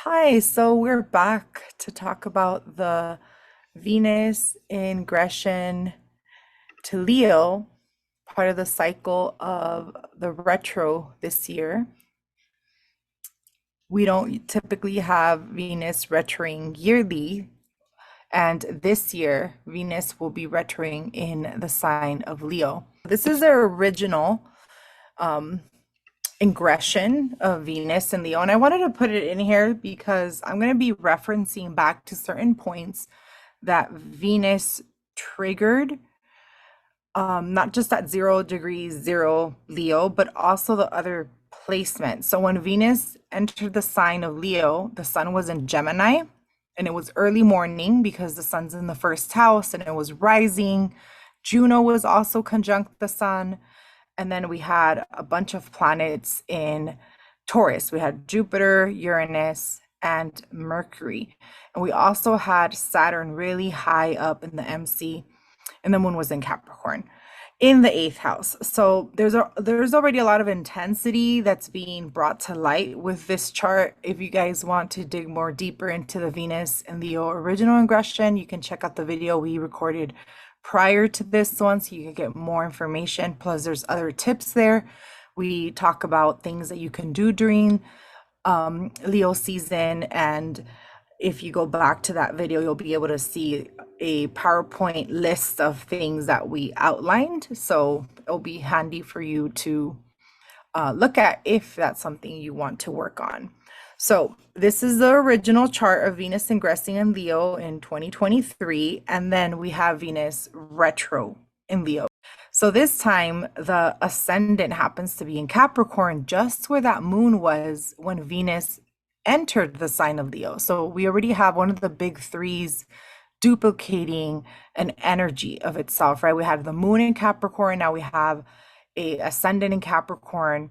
Hi, so we're back to talk about the Venus ingression to Leo, part of the cycle of the retro this year. We don't typically have Venus retroing yearly, and this year Venus will be retroing in the sign of Leo. This is our original um, ingression of Venus and Leo. And I wanted to put it in here because I'm going to be referencing back to certain points that Venus triggered, not just at 0 degrees, zero Leo, but also the other placement. So when Venus entered the sign of Leo, the sun was in Gemini and it was early morning because the sun's in the first house and it was rising. Juno was also conjunct the sun. And then we had a bunch of planets in Taurus. We had Jupiter, Uranus, and Mercury. And we also had Saturn really high up in the MC, and the moon was in Capricorn in the eighth house. So there's already a lot of intensity that's being brought to light with this chart. If you guys want to dig more deeper into the Venus and Leo original ingression, you can check out the video we recorded prior to this one so you can get more information. Plus, there's other tips there. We talk about things that you can do during Leo season, and if you go back to that video, you'll be able to see a PowerPoint list of things that we outlined. So it'll be handy for you to look at if that's something you want to work on. So this is the original chart of Venus ingressing in Leo in 2023, and then we have Venus retro in Leo. So this time the ascendant happens to be in Capricorn, just where that moon was when Venus entered the sign of Leo. So we already have one of the big threes duplicating an energy of itself, right? We had the moon in Capricorn, now we have a ascendant in Capricorn,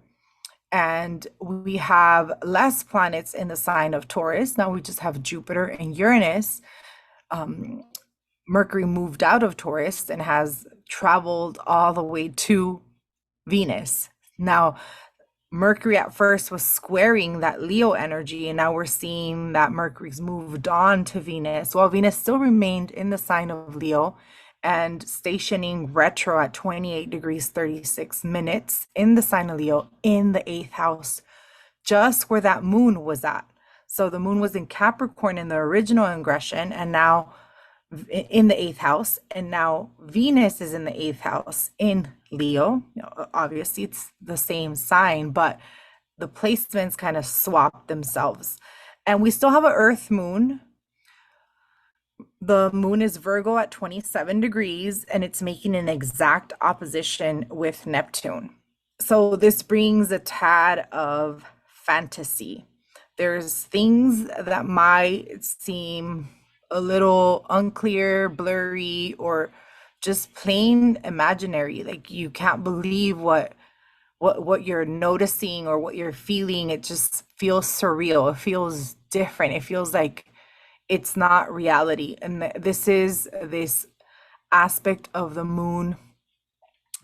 and we have less planets in the sign of Taurus. Now we just have Jupiter and Uranus. Mercury moved out of Taurus and has traveled all the way to Venus. Now, Mercury at first was squaring that Leo energy, and now we're seeing that Mercury's moved on to Venus, while Venus still remained in the sign of Leo and stationing retro at 28 degrees 36 minutes in the sign of Leo in the eighth house, just where that moon was at. So the moon was in Capricorn in the original ingression, and now in the eighth house, and now Venus is in the eighth house in Leo. Obviously it's the same sign, but the placements kind of swap themselves. And we still have an Earth moon. The moon is Virgo at 27 degrees, and it's making an exact opposition with Neptune. So this brings a tad of fantasy. There's things that might seem a little unclear, blurry, or just plain imaginary. Like you can't believe what you're noticing or what you're feeling. It just feels surreal. It feels different. It feels like it's not reality. And this is this aspect of the moon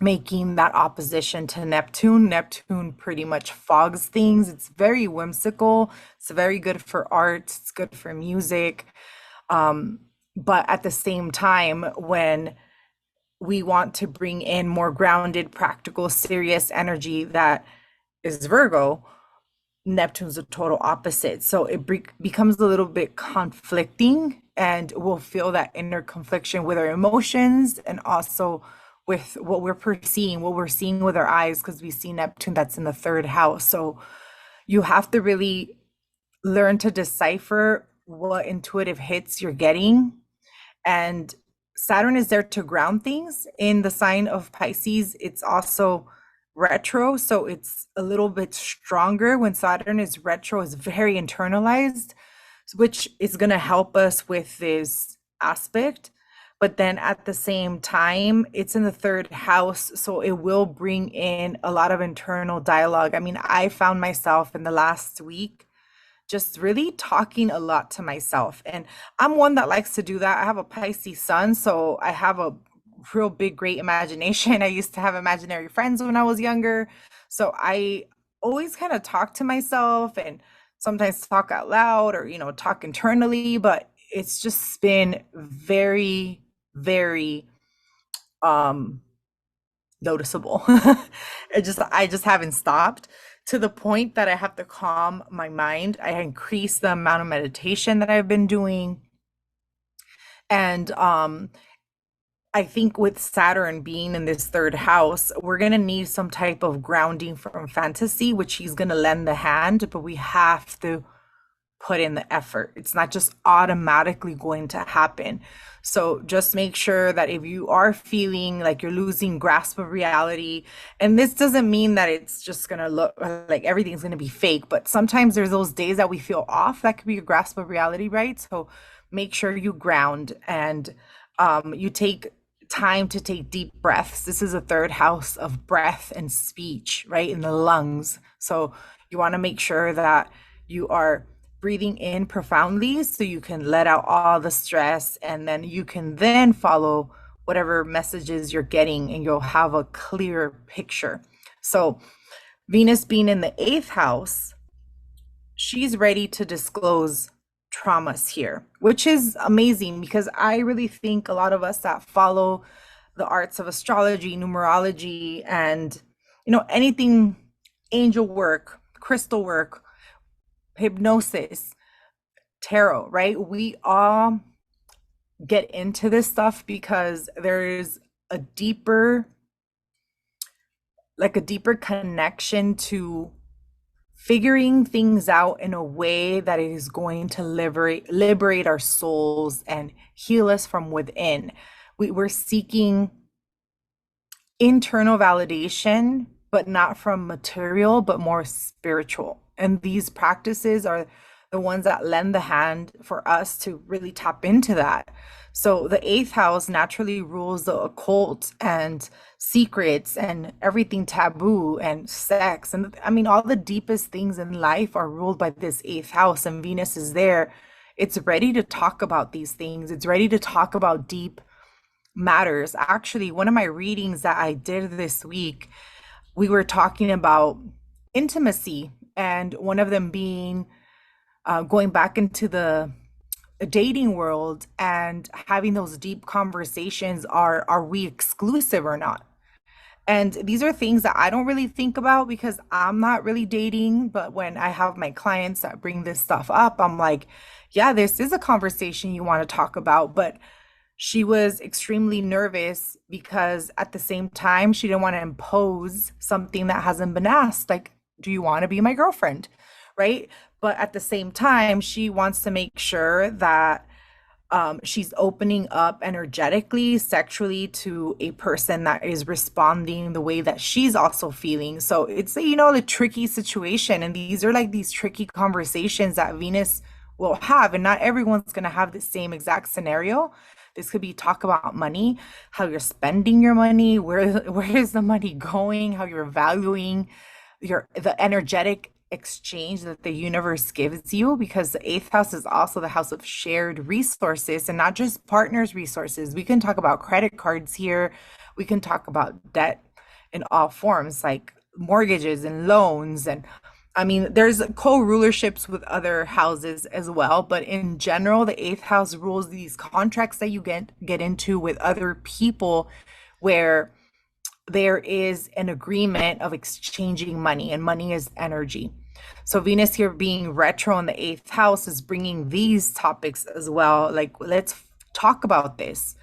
making that opposition to Neptune. Neptune pretty much fogs things. It's very whimsical. It's very good for art. It's good for music. But at the same time, when we want to bring in more grounded, practical, serious energy that is Virgo, Neptune's the total opposite. So it becomes a little bit conflicting, and we'll feel that inner confliction with our emotions and also with what we're perceiving, what we're seeing with our eyes, because we see Neptune that's in the third house. So you have to really learn to decipher what intuitive hits you're getting. And Saturn is there to ground things in the sign of Pisces. It's also retro, so it's a little bit stronger. When Saturn is retro, is very internalized, which is going to help us with this aspect. But then at the same time, it's in the third house, so it will bring in a lot of internal dialogue. I mean, I found myself in the last week just really talking a lot to myself. And I'm one that likes to do that. I have a Pisces sun, so I have a real big, great imagination. I used to have imaginary friends when I was younger. So I always kind of talk to myself and sometimes talk out loud or, talk internally, but it's just been very, very um noticeable. I just haven't stopped to the point that I have to calm my mind. I increase the amount of meditation that I've been doing. And I think with Saturn being in this third house, we're going to need some type of grounding from fantasy, which he's going to lend the hand, but we have to put in the effort. It's not just automatically going to happen. So just make sure that if you are feeling like you're losing grasp of reality, and this doesn't mean that it's just going to look like everything's going to be fake, but sometimes there's those days that we feel off. That could be a grasp of reality, right? So make sure you ground and you take time to take deep breaths. This is a third house of breath and speech, right? In the lungs. So you want to make sure that you are breathing in profoundly so you can let out all the stress, and then you can then follow whatever messages you're getting and you'll have a clear picture. So Venus being in the 8th house, she's ready to disclose traumas here, which is amazing because I really think a lot of us that follow the arts of astrology, numerology, and anything angel work, crystal work, hypnosis, tarot, right? We all get into this stuff because there's a deeper connection to figuring things out in a way that is going to liberate our souls and heal us from within. We're seeking internal validation, but not from material, but more spiritual. And these practices are the ones that lend the hand for us to really tap into that. So the 8th house naturally rules the occult and secrets and everything taboo and sex. And I mean, all the deepest things in life are ruled by this 8th house, and Venus is there. It's ready to talk about these things. It's ready to talk about deep matters. Actually, one of my readings that I did this week, we were talking about intimacy, and one of them being going back into the dating world and having those deep conversations. Are we exclusive or not? And these are things that I don't really think about because I'm not really dating. But when I have my clients that bring this stuff up, I'm like, yeah, this is a conversation you want to talk about. But she was extremely nervous because at the same time, she didn't want to impose something that hasn't been asked. Like, do you want to be my girlfriend? Right. But at the same time, she wants to make sure that she's opening up energetically, sexually to a person that is responding the way that she's also feeling. So it's, the tricky situation. And these are like these tricky conversations that Venus will have. And not everyone's going to have the same exact scenario. This could be talk about money, how you're spending your money, where is the money going, how you're valuing the energetic exchange that the universe gives you, because the 8th house is also the house of shared resources and not just partners' resources. We can talk about credit cards here. We can talk about debt in all forms, like mortgages and loans. And I mean, there's co-rulerships with other houses as well. But in general, the 8th house rules these contracts that you get into with other people where there is an agreement of exchanging money, and money is energy. So Venus here being retro in the 8th house is bringing these topics as well. Like, let's talk about this.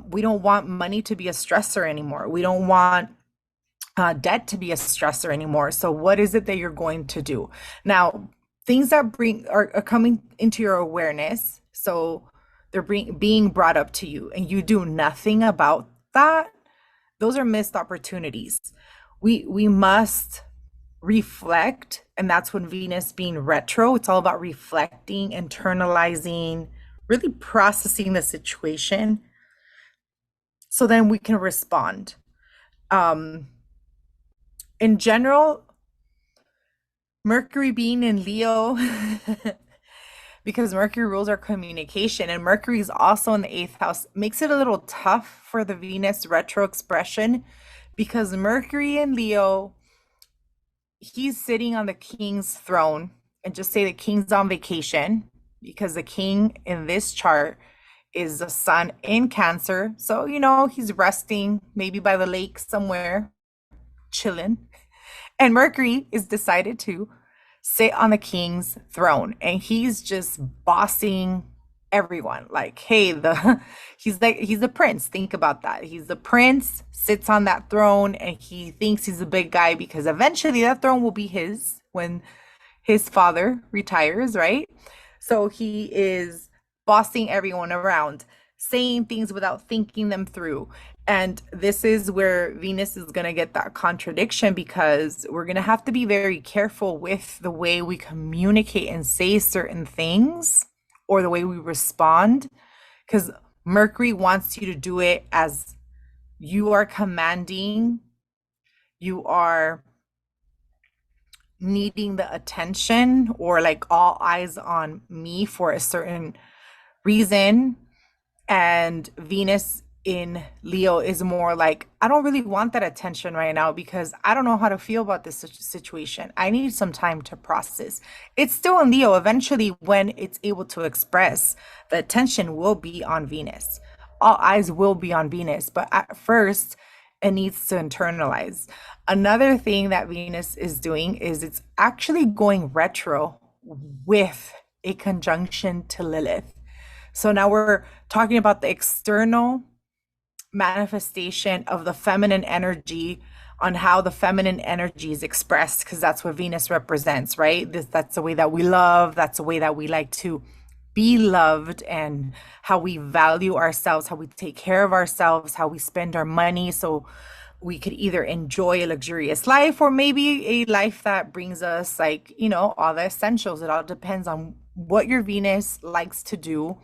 We don't want money to be a stressor anymore. We don't want debt to be a stressor anymore. So what is it that you're going to do? Now, things that are coming into your awareness. So they're being brought up to you and you do nothing about that. Those are missed opportunities. We must reflect, and that's when Venus being retro, it's all about reflecting, internalizing, really processing the situation so then we can respond. In general, Mercury being in Leo, because Mercury rules our communication, and Mercury is also in the 8th house, makes it a little tough for the Venus retro expression, because Mercury in Leo, he's sitting on the king's throne and just say the king's on vacation, because the king in this chart is the sun in Cancer. So, he's resting maybe by the lake somewhere, chilling. And Mercury is decided to sit on the king's throne, and he's just bossing everyone. Like, hey, he's the prince. Think about that. He's the prince, sits on that throne, and he thinks he's a big guy because eventually that throne will be his when his father retires, right? So he is bossing everyone around, saying things without thinking them through. And this is where Venus is going to get that contradiction, because we're going to have to be very careful with the way we communicate and say certain things, or the way we respond, because Mercury wants you to do it as you are commanding, you are needing the attention, or like all eyes on me for a certain reason. And Venus in Leo is more like, I don't really want that attention right now because I don't know how to feel about this situation. I need some time to process. It's still in Leo. Eventually, when it's able to express, the attention will be on Venus. All eyes will be on Venus, but at first, it needs to internalize. Another thing that Venus is doing is it's actually going retro with a conjunction to Lilith. So now we're talking about the external manifestation of the feminine energy, on how the feminine energy is expressed, because that's what Venus represents, right? That's the way that we love. That's the way that we like to be loved, and how we value ourselves, how we take care of ourselves, how we spend our money. So we could either enjoy a luxurious life, or maybe a life that brings us, like, all the essentials. It all depends on what your Venus likes to do,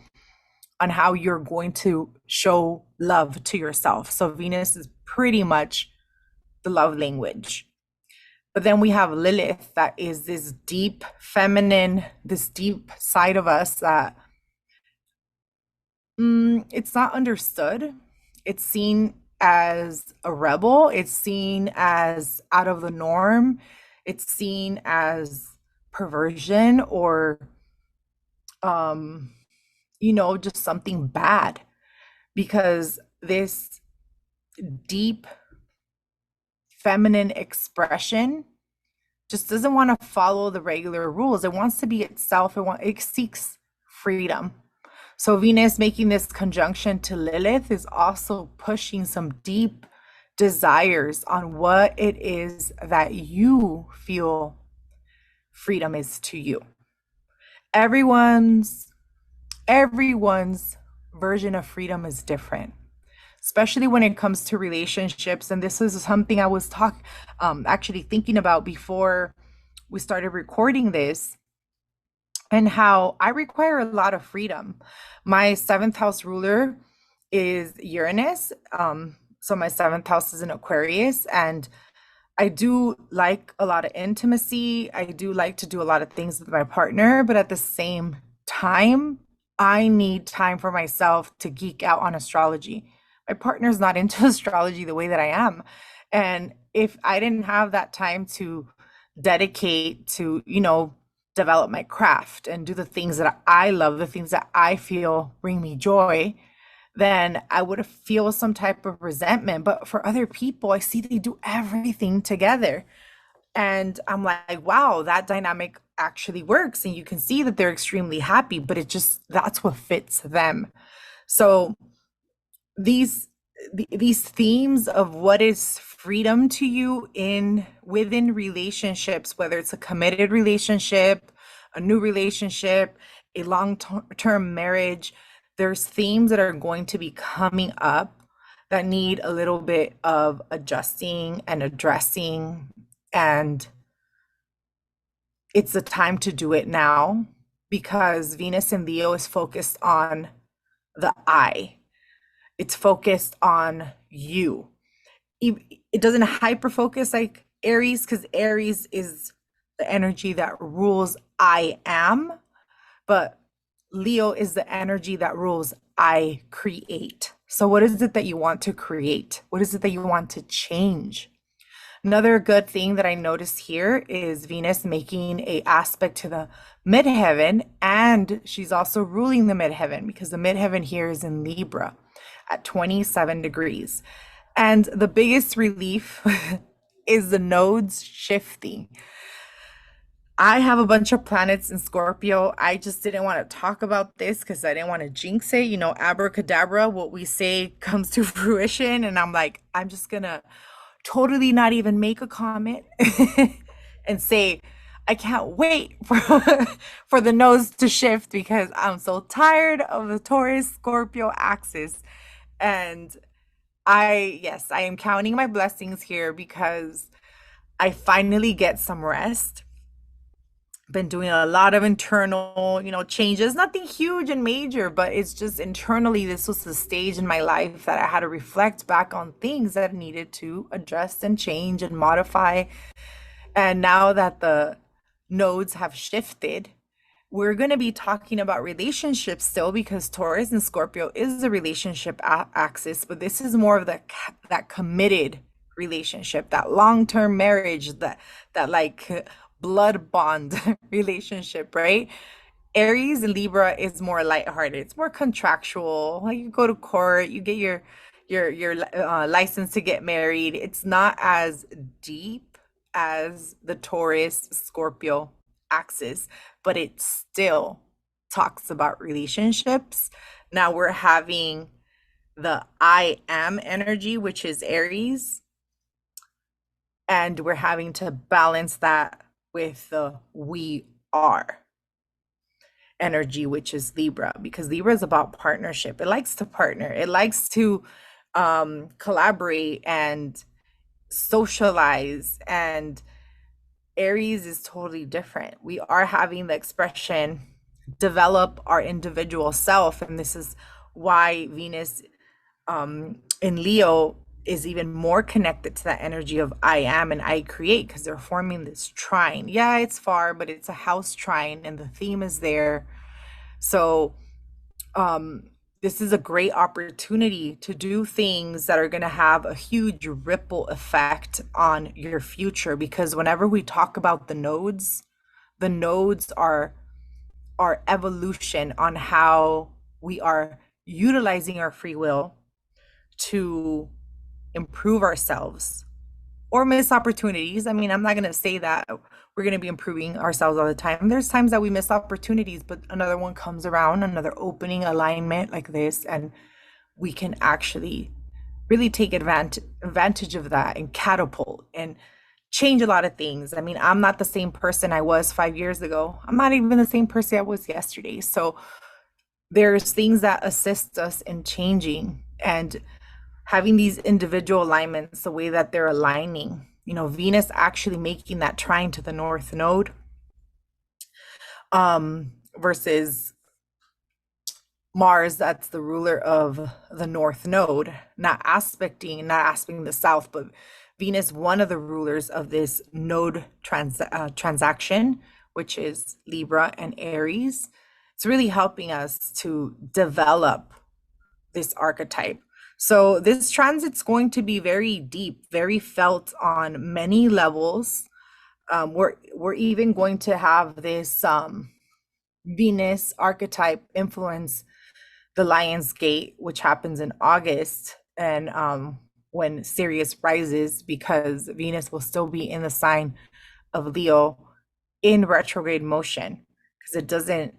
on how you're going to show love to yourself. So Venus is pretty much the love language. But then we have Lilith, that is this deep feminine, this deep side of us that it's not understood. It's seen as a rebel. It's seen as out of the norm. It's seen as perversion, or just something bad, because this deep feminine expression just doesn't want to follow the regular rules. It wants to be itself. It seeks freedom. So Venus making this conjunction to Lilith is also pushing some deep desires on what it is that you feel freedom is to you. Everyone's version of freedom is different, especially when it comes to relationships. And this is something I was actually thinking about before we started recording this, and how I require a lot of freedom. My 7th house ruler is Uranus. So my 7th house is in Aquarius, and I do like a lot of intimacy. I do like to do a lot of things with my partner, but at the same time, I need time for myself to geek out on astrology. My partner's not into astrology the way that I am. And if I didn't have that time to dedicate to, develop my craft and do the things that I love, the things that I feel bring me joy, then I would feel some type of resentment. But for other people, I see they do everything together. And I'm like, wow, that dynamic actually works. And you can see that they're extremely happy, but that's what fits them. So these themes of what is freedom to you within relationships, whether it's a committed relationship, a new relationship, a long-term marriage, there's themes that are going to be coming up that need a little bit of adjusting and addressing. And it's the time to do it now, because Venus in Leo is focused on the I. It's focused on you. It doesn't hyper focus like Aries, because Aries is the energy that rules I am, but Leo is the energy that rules I create. So what is it that you want to create? What is it that you want to change? Another good thing that I noticed here is Venus making a aspect to the midheaven, and she's also ruling the midheaven because the midheaven here is in Libra at 27 degrees. And the biggest relief is the nodes shifting. I have a bunch of planets in Scorpio. I just didn't want to talk about this because I didn't want to jinx it. You know, abracadabra, what we say comes to fruition. And I'm like, I'm just gonna totally not even make a comment and say, I can't wait for for the nose to shift because I'm so tired of the Taurus Scorpio axis. And yes, I am counting my blessings here because I finally get some rest. Been doing a lot of internal, changes, nothing huge and major, but it's just internally, this was the stage in my life that I had to reflect back on things that I needed to adjust and change and modify. And now that the nodes have shifted, we're going to be talking about relationships still because Taurus and Scorpio is the relationship axis, but this is more of that committed relationship, that long-term marriage, that like blood bond relationship, right? Aries and Libra is more lighthearted. It's more contractual. Like you go to court, you get your license to get married. It's not as deep as the Taurus Scorpio axis, but it still talks about relationships. Now we're having the I am energy, which is Aries, and we're having to balance that with the we are energy, which is Libra, because Libra is about partnership. It likes to partner, it likes to collaborate and socialize. And Aries is totally different. We are having the expression develop our individual self. And this is why Venus in Leo is even more connected to that energy of I am and I create, because they're forming this trine. Yeah, it's far, but it's a house trine and the theme is there. So this is a great opportunity to do things that are going to have a huge ripple effect on your future, because whenever we talk about the nodes are our evolution on how we are utilizing our free will to improve ourselves or miss opportunities. I mean, I'm not going to say that we're going to be improving ourselves all the time. There's times that we miss opportunities, but another one comes around, another opening alignment like this, and we can actually really take advantage of that and catapult and change a lot of things. I mean, I'm not the same person I was 5 years ago. I'm not even the same person I was yesterday. So there's things that assist us in changing and having these individual alignments, the way that they're aligning. Venus actually making that trine to the North Node versus Mars, that's the ruler of the North Node, not aspecting the South, but Venus, one of the rulers of this node transaction, which is Libra and Aries. It's really helping us to develop this archetype. So this transit's going to be very deep, very felt on many levels. We're even going to have this Venus archetype influence the Lion's Gate, which happens in August, and when Sirius rises, because Venus will still be in the sign of Leo in retrograde motion, because it doesn't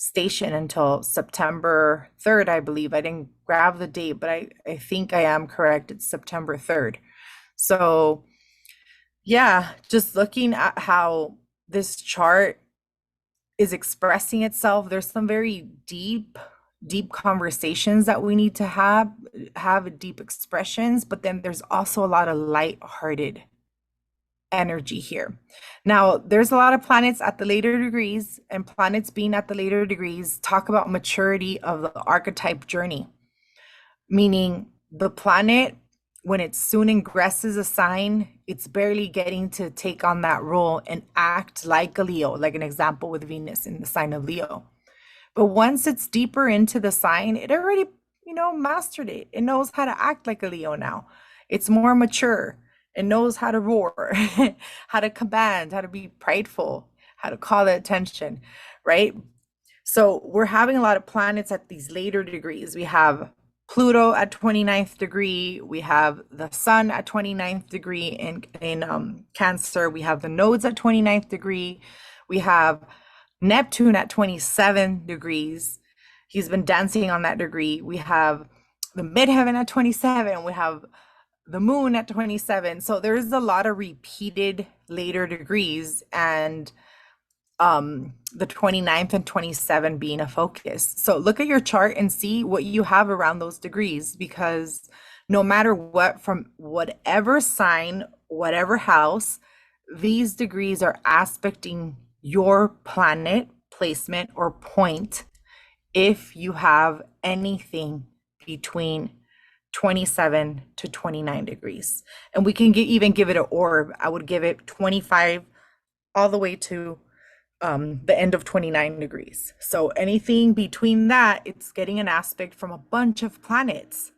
station until September 3rd, I believe. I didn't grab the date, but I think I am correct. It's September 3rd. So yeah, just looking at how this chart is expressing itself, there's some very deep conversations that we need to have deep expressions, but then there's also a lot of light-hearted energy here. Now, there's a lot of planets at the later degrees, and planets being at the later degrees talk about maturity of the archetype journey, meaning the planet, when it soon ingresses a sign, it's barely getting to take on that role and act like a Leo, like an example with Venus in the sign of Leo. But once it's deeper into the sign, it already, mastered it. It knows how to act like a Leo now. It's more mature. It knows how to roar, how to command, how to be prideful, how to call the attention, right? So we're having a lot of planets at these later degrees. We have Pluto at 29th degree. We have the Sun at 29th degree in Cancer. We have the nodes at 29th degree. We have Neptune at 27 degrees. He's been dancing on that degree. We have the midheaven at 27. We have the moon at 27. So there's a lot of repeated later degrees, and the 29th and 27 being a focus. So look at your chart and see what you have around those degrees, because no matter what, from whatever sign, whatever house, these degrees are aspecting your planet placement or point if you have anything between 27 to 29 degrees. And we can even give it an orb. I would give it 25 all the way to the end of 29 degrees. So anything between that, it's getting an aspect from a bunch of planets.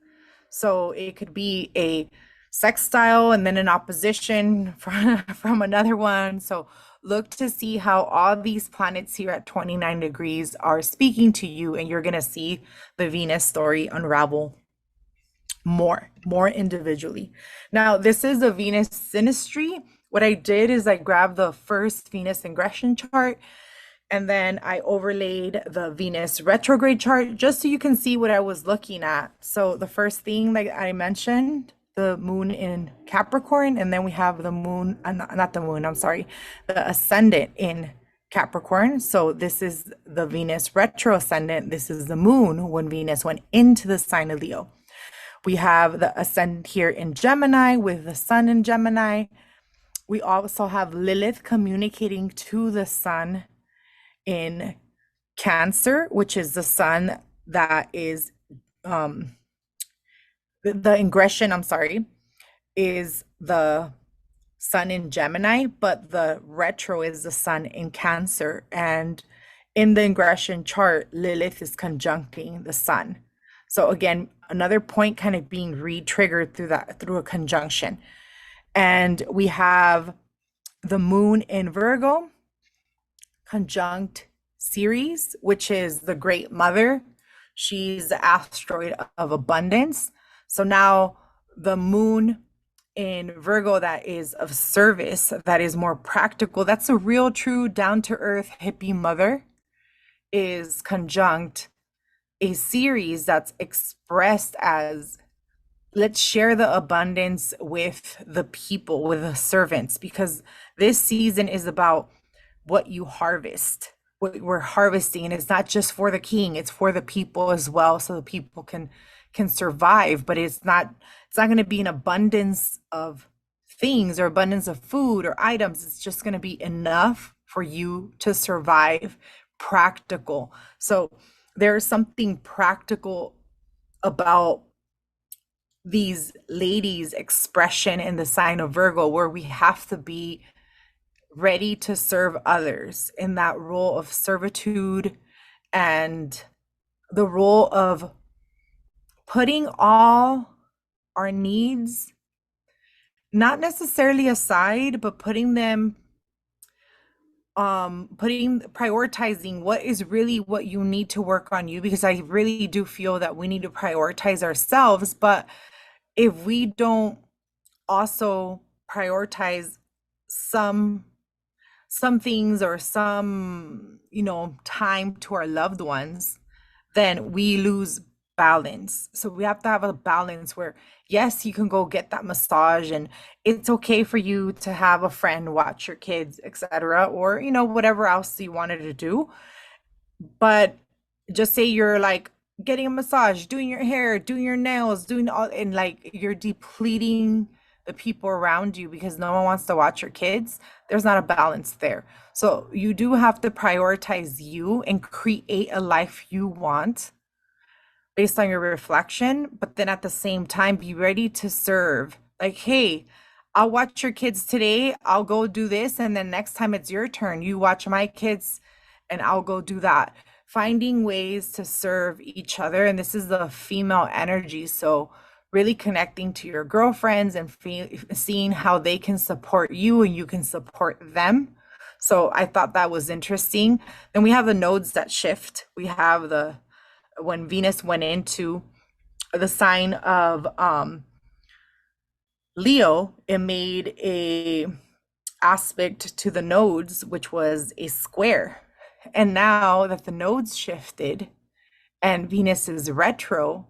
So it could be a sextile and then an opposition from another one. So look to see how all these planets here at 29 degrees are speaking to you, and you're going to see the Venus story unravel more individually. Now, this is a Venus synastry. What I did is I grabbed the first Venus ingression chart, and then I overlaid the Venus retrograde chart just so you can see what I was looking at. So the first thing that I mentioned, the moon in Capricorn, and then we have the moon, not the moon, I'm sorry, the ascendant in Capricorn. So this is the Venus retro ascendant. This is the moon when Venus went into the sign of Leo. We have the ascendant here in Gemini with the sun in Gemini. We also have Lilith communicating to the sun in Cancer, which is the sun that is the ingression, I'm sorry, is the sun in Gemini, but the retro is the sun in Cancer. And in the ingression chart, Lilith is conjuncting the sun. So again, another point kind of being re-triggered through a conjunction. And we have the moon in Virgo conjunct Ceres, which is the great mother. She's the asteroid of abundance. So now the moon in Virgo that is of service, that is more practical, that's a real true down-to-earth hippie mother, is conjunct a Ceres that's expressed as, let's share the abundance with the people, with the servants, because this season is about what you harvest, what we're harvesting. And it's not just for the king, it's for the people as well, so the people can survive. But it's not going to be an abundance of things or abundance of food or items. It's just going to be enough for you to survive, practical. So there's something practical about these ladies' expression in the sign of Virgo, where we have to be ready to serve others in that role of servitude and the role of putting all our needs, not necessarily aside, but putting them prioritizing what is really what you need to work on you, because I really do feel that we need to prioritize ourselves. But if we don't also prioritize some things or some time to our loved ones, then we lose balance. So we have to have a balance where, yes, you can go get that massage, and it's okay for you to have a friend watch your kids, etc., or whatever else you wanted to do. But just say you're like getting a massage, doing your hair, doing your nails, doing all, and like you're depleting the people around you because no one wants to watch your kids. There's not a balance there. So you do have to prioritize you and create a life you want based on your reflection, but then at the same time be ready to serve. Like, hey, I'll watch your kids today, I'll go do this, and then next time it's your turn, you watch my kids and I'll go do that. Finding ways to serve each other. And this is the female energy, so really connecting to your girlfriends and seeing how they can support you and you can support them. So I thought that was interesting. Then we have the nodes that shift. We have the when Venus went into the sign of Leo, it made a aspect to the nodes, which was a square. And now that the nodes shifted and Venus is retro,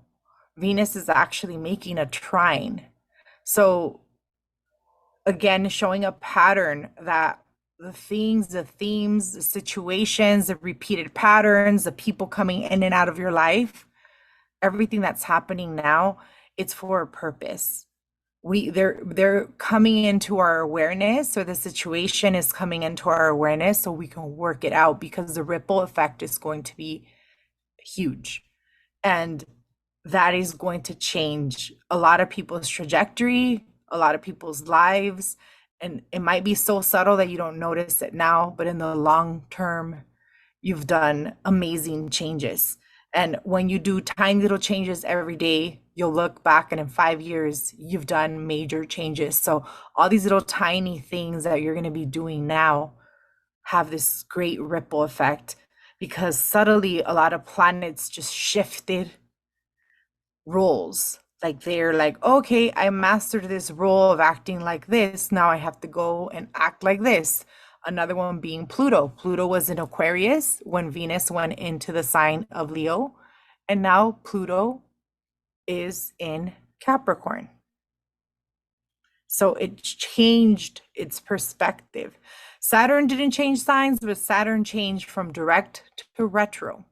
Venus is actually making a trine. So again, showing a pattern that the things, the themes, the situations, the repeated patterns, the people coming in and out of your life, everything that's happening now, it's for a purpose. They're coming into our awareness, or the situation is coming into our awareness so we can work it out, because the ripple effect is going to be huge. And that is going to change a lot of people's trajectory, a lot of people's lives. And it might be so subtle that you don't notice it now, but in the long term, you've done amazing changes. And when you do tiny little changes every day, you'll look back and in 5 years, you've done major changes. So all these little tiny things that you're going to be doing now have this great ripple effect, because subtly a lot of planets just shifted roles. Like they're like, okay, I mastered this role of acting like this. Now I have to go and act like this. Another one being Pluto. Pluto was in Aquarius when Venus went into the sign of Leo. And now Pluto is in Capricorn. So it changed its perspective. Saturn didn't change signs, but Saturn changed from direct to retro.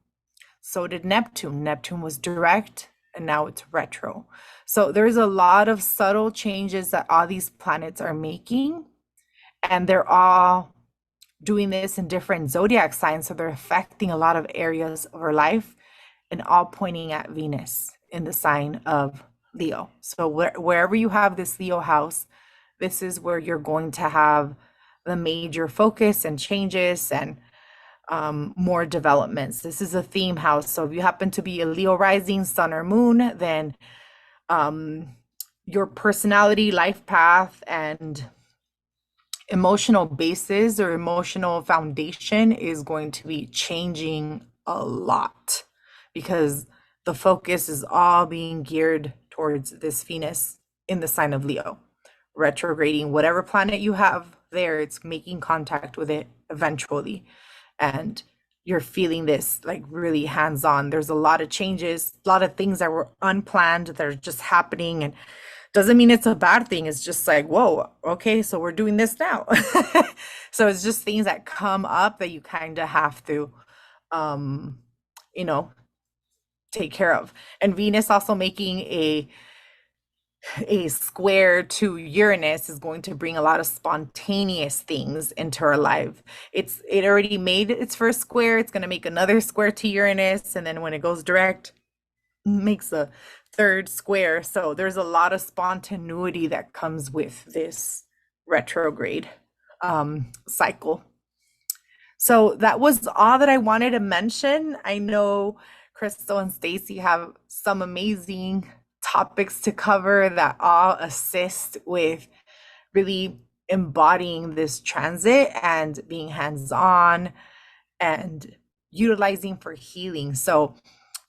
So did Neptune. Neptune was direct and now it's retro. So there's a lot of subtle changes that all these planets are making, and they're all doing this in different zodiac signs. So they're affecting a lot of areas of our life and all pointing at Venus in the sign of Leo. So wherever you have this Leo house, this is where you're going to have the major focus and changes and more developments. This is a theme house. So if you happen to be a Leo rising, sun, or moon, then your personality, life path, and emotional basis or emotional foundation is going to be changing a lot, because the focus is all being geared towards this Venus in the sign of Leo, retrograding whatever planet you have there. It's making contact with it eventually. And you're feeling this like really hands-on. There's a lot of changes, a lot of things that were unplanned that are just happening, and doesn't mean it's a bad thing. It's just like, whoa, okay, so we're doing this now. So it's just things that come up that you kind of have to you know take care of. And Venus also making a square to Uranus is going to bring a lot of spontaneous things into our life. It already made its first square. It's going to make another square to Uranus, and then when it goes direct, makes a third square. So there's a lot of spontaneity that comes with this retrograde cycle. So that was all that I wanted to mention. I know Crystal and Stacey have some amazing topics to cover that all assist with really embodying this transit and being hands-on and utilizing for healing. So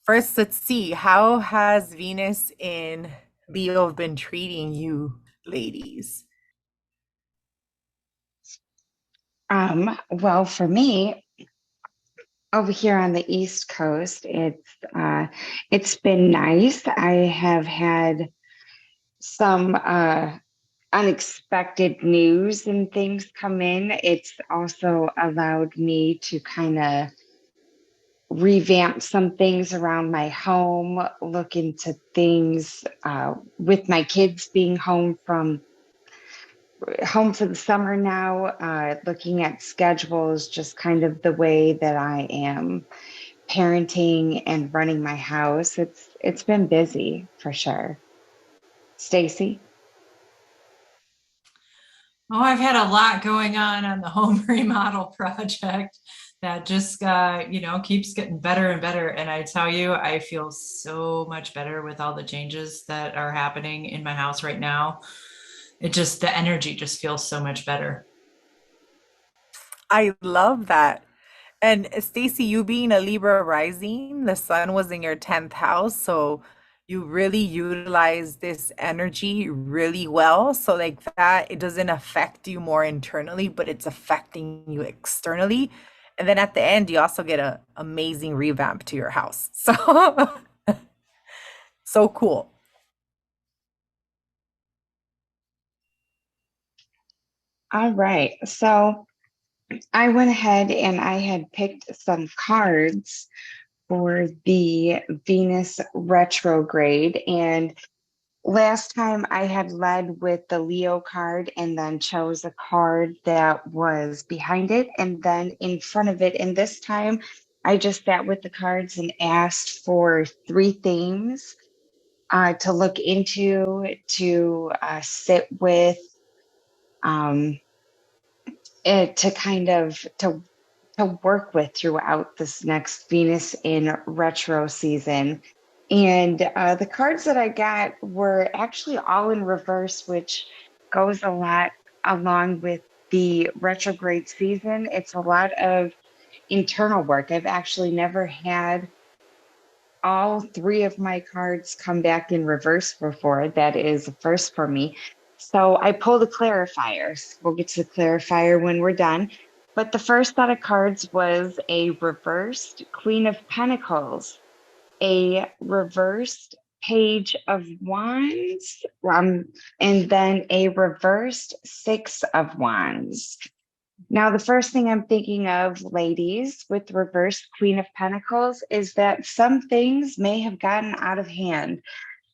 first, let's see, how has Venus in Leo been treating you, ladies? Well, for me, over here on the East Coast, it's been nice. I have had some unexpected news and things come in. It's also allowed me to kind of revamp some things around my home, look into things with my kids being home for the summer now, looking at schedules, just kind of the way that I am parenting and running my house. It's been busy for sure. Stacey? Oh, I've had a lot going on the home remodel project. that just keeps getting better and better. And I tell you, I feel so much better with all the changes that are happening in my house right now. It just, the energy just feels so much better. I love that. And Stacey, you being a Libra rising, the sun was in your 10th house, so you really utilize this energy really well. So like that, it doesn't affect you more internally, but it's affecting you externally. And then at the end, you also get a amazing revamp to your house. So so cool. All right. So I went ahead and I had picked some cards for the Venus retrograde. And last time I had led with the Leo card and then chose a card that was behind it and then in front of it. And this time I just sat with the cards and asked for three themes to look into, to sit with, um, to kind of to work with throughout this next Venus in retro season. And the cards that I got were actually all in reverse, which goes a lot along with the retrograde season. It's a lot of internal work. I've actually never had all three of my cards come back in reverse before. That is a first for me. So I pulled a clarifier. We'll get to the clarifier when we're done. But the first set of cards was a reversed Queen of Pentacles, a reversed Page of Wands, and then a reversed Six of Wands. Now, the first thing I'm thinking of, ladies, with reverse Queen of Pentacles is that some things may have gotten out of hand.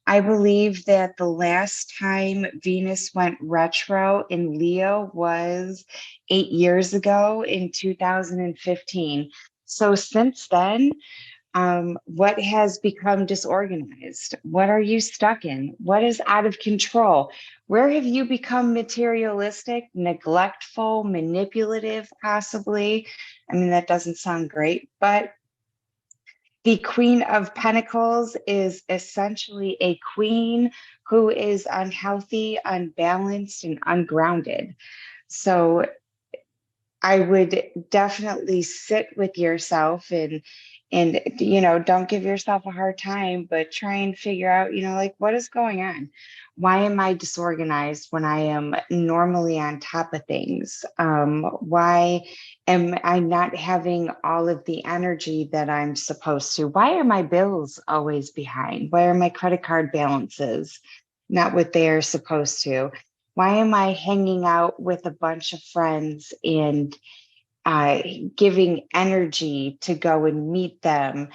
I believe that the last time Venus went retro in Leo was 8 years ago in 2015. So since then, what has become disorganized? What are you stuck in? What is out of control? Where have you become materialistic, neglectful, manipulative, possibly? I mean, that doesn't sound great, but the Queen of Pentacles is essentially a queen who is unhealthy, unbalanced, and ungrounded. So I would definitely sit with yourself and don't give yourself a hard time, but try and figure out, like what is going on? Why am I disorganized when I am normally on top of things? Why am I not having all of the energy that I'm supposed to? Why are my bills always behind? Why are my credit card balances not what they're supposed to? Why am I hanging out with a bunch of friends and uh, giving energy to go and meet them,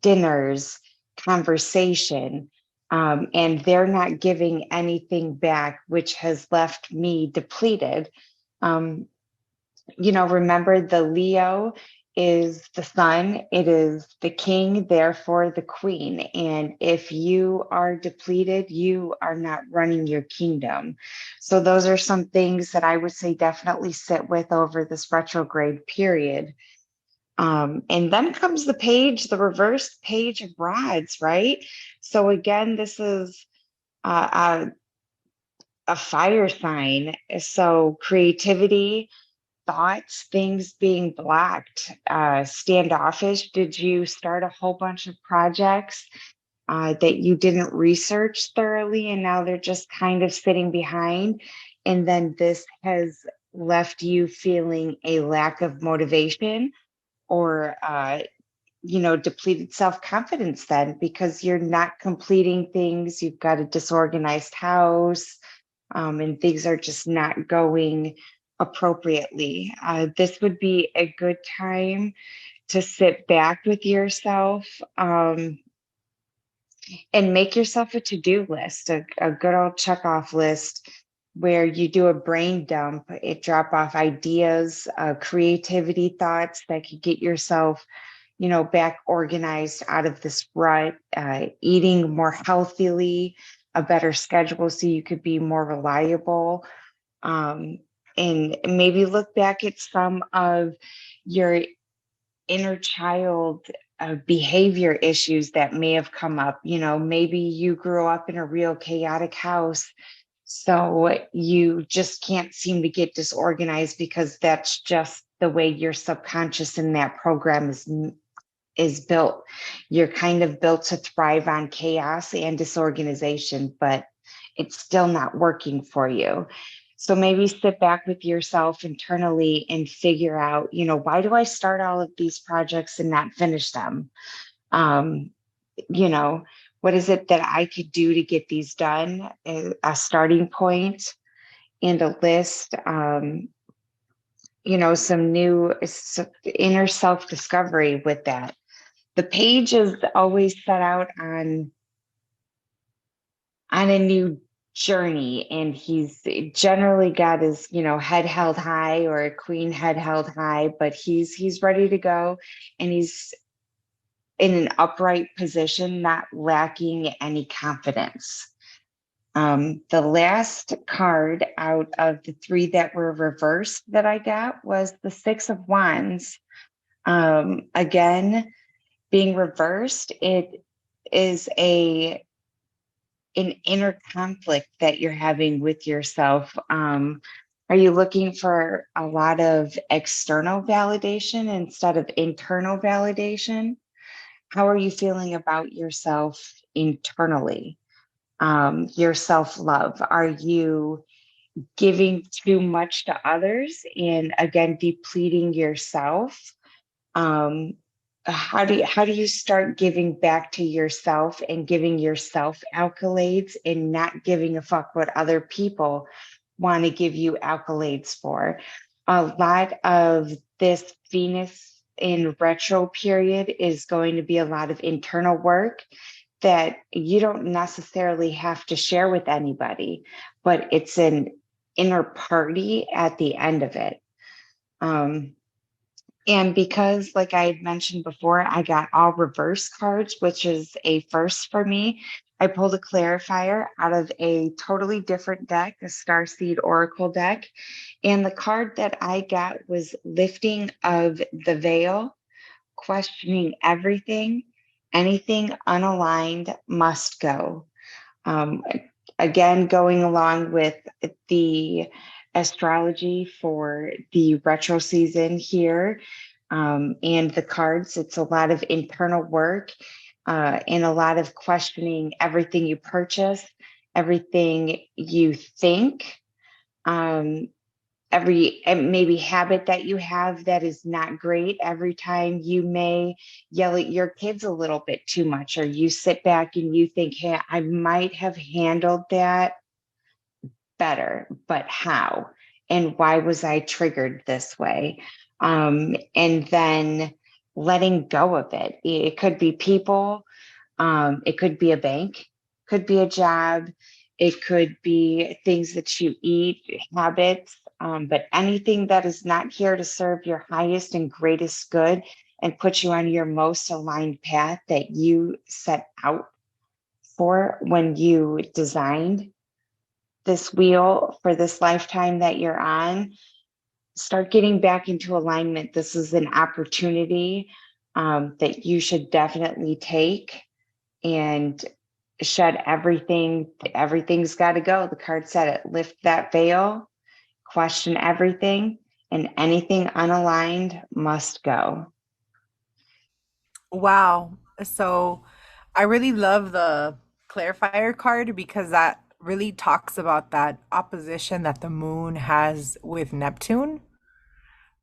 dinners, conversation, and they're not giving anything back, which has left me depleted? Um, remember the Leo is the sun, it is the king, therefore the queen. And if you are depleted, you are not running your kingdom. So, those are some things that I would say definitely sit with over this retrograde period. And then comes the reverse page of rods, right? So, again, this is a fire sign. So, creativity, thoughts, things being blocked, standoffish. Did you start a whole bunch of projects that you didn't research thoroughly and now they're just kind of sitting behind? And then this has left you feeling a lack of motivation or, depleted self confidence then because you're not completing things. You've got a disorganized house and things are just not going appropriately. This would be a good time to sit back with yourself and make yourself a to-do list, a good old check-off list where you do a brain dump, it drop off ideas, creativity thoughts that could get yourself back organized out of this rut, eating more healthily, a better schedule so you could be more reliable, um, and maybe look back at some of your inner child behavior issues that may have come up. Maybe you grew up in a real chaotic house, so you just can't seem to get disorganized because that's just the way your subconscious in that program is built. You're kind of built to thrive on chaos and disorganization, but it's still not working for you. So maybe sit back with yourself internally and figure out, why do I start all of these projects and not finish them? Um, you know, what is it that I could do to get these done? A starting point and a list. Some new inner self discovery with that. The page is always set out on a new journey, and he's generally got his head held high, or a queen head held high, but he's ready to go, and he's in an upright position, not lacking any confidence. The last card out of the three that were reversed that I got was the Six of Wands. Again, being reversed, it is an inner conflict that you're having with yourself. Are you looking for a lot of external validation instead of internal validation? How are you feeling about yourself internally? Your self-love. Are you giving too much to others and again depleting yourself? um, how do you start giving back to yourself and giving yourself accolades and not giving a fuck what other people want to give you accolades for? A lot of this Venus in retro period is going to be a lot of internal work that you don't necessarily have to share with anybody, but it's an inner party at the end of it. And because, like I had mentioned before, I got all reverse cards, which is a first for me. I pulled a clarifier out of a totally different deck, a Starseed Oracle deck. And the card that I got was lifting of the veil, questioning everything. Anything unaligned must go. Um, Again, going along with the astrology for the retro season here, and the cards, it's a lot of internal work, and a lot of questioning everything you purchase, everything you think. Um, every maybe habit that you have that is not great. Every time you may yell at your kids a little bit too much, or you sit back and you think, hey, I might have handled that better, but how? And why was I triggered this way? And then letting go of it. It could be people, it could be a bank, could be a job, it could be things that you eat, habits, but anything that is not here to serve your highest and greatest good and put you on your most aligned path that you set out for when you designed this wheel for this lifetime that you're on. Start getting back into alignment. This is an opportunity that you should definitely take and shed everything. Everything's got to go. The card said it. Lift that veil, question everything, and anything unaligned must go. Wow. So I really love the clarifier card because that really talks about that opposition that the moon has with Neptune,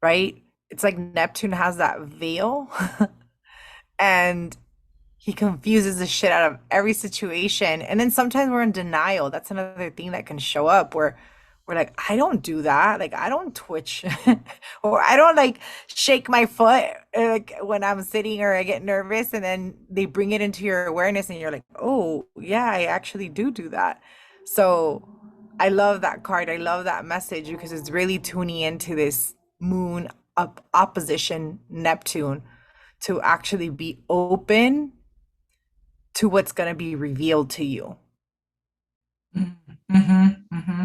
right? It's like Neptune has that veil and he confuses the shit out of every situation. And then sometimes we're in denial. That's another thing that can show up where we're like, I don't do that. Like, I don't twitch or I don't like shake my foot like when I'm sitting or I get nervous. And then they bring it into your awareness and you're like, oh, yeah, I actually do that. So I love that card. I love that message because it's really tuning into this moon up opposition Neptune to actually be open to what's going to be revealed to you. Mm-hmm, mm-hmm.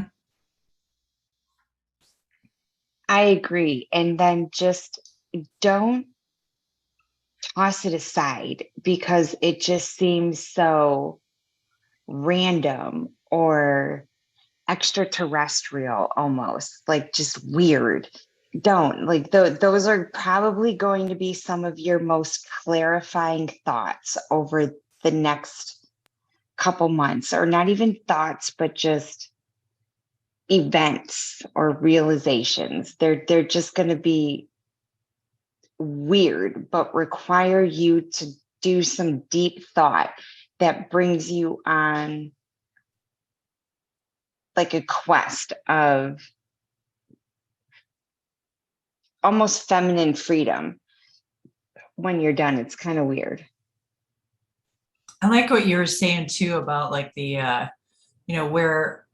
I agree. And then just don't toss it aside because it just seems so random or extraterrestrial, almost like just weird. Don't like those are probably going to be some of your most clarifying thoughts over the next couple months, or not even thoughts, but just events or realizations. They're just going to be weird, but require you to do some deep thought that brings you on like a quest of almost feminine freedom. When you're done, it's kind of weird. I like what you were saying too about like the, where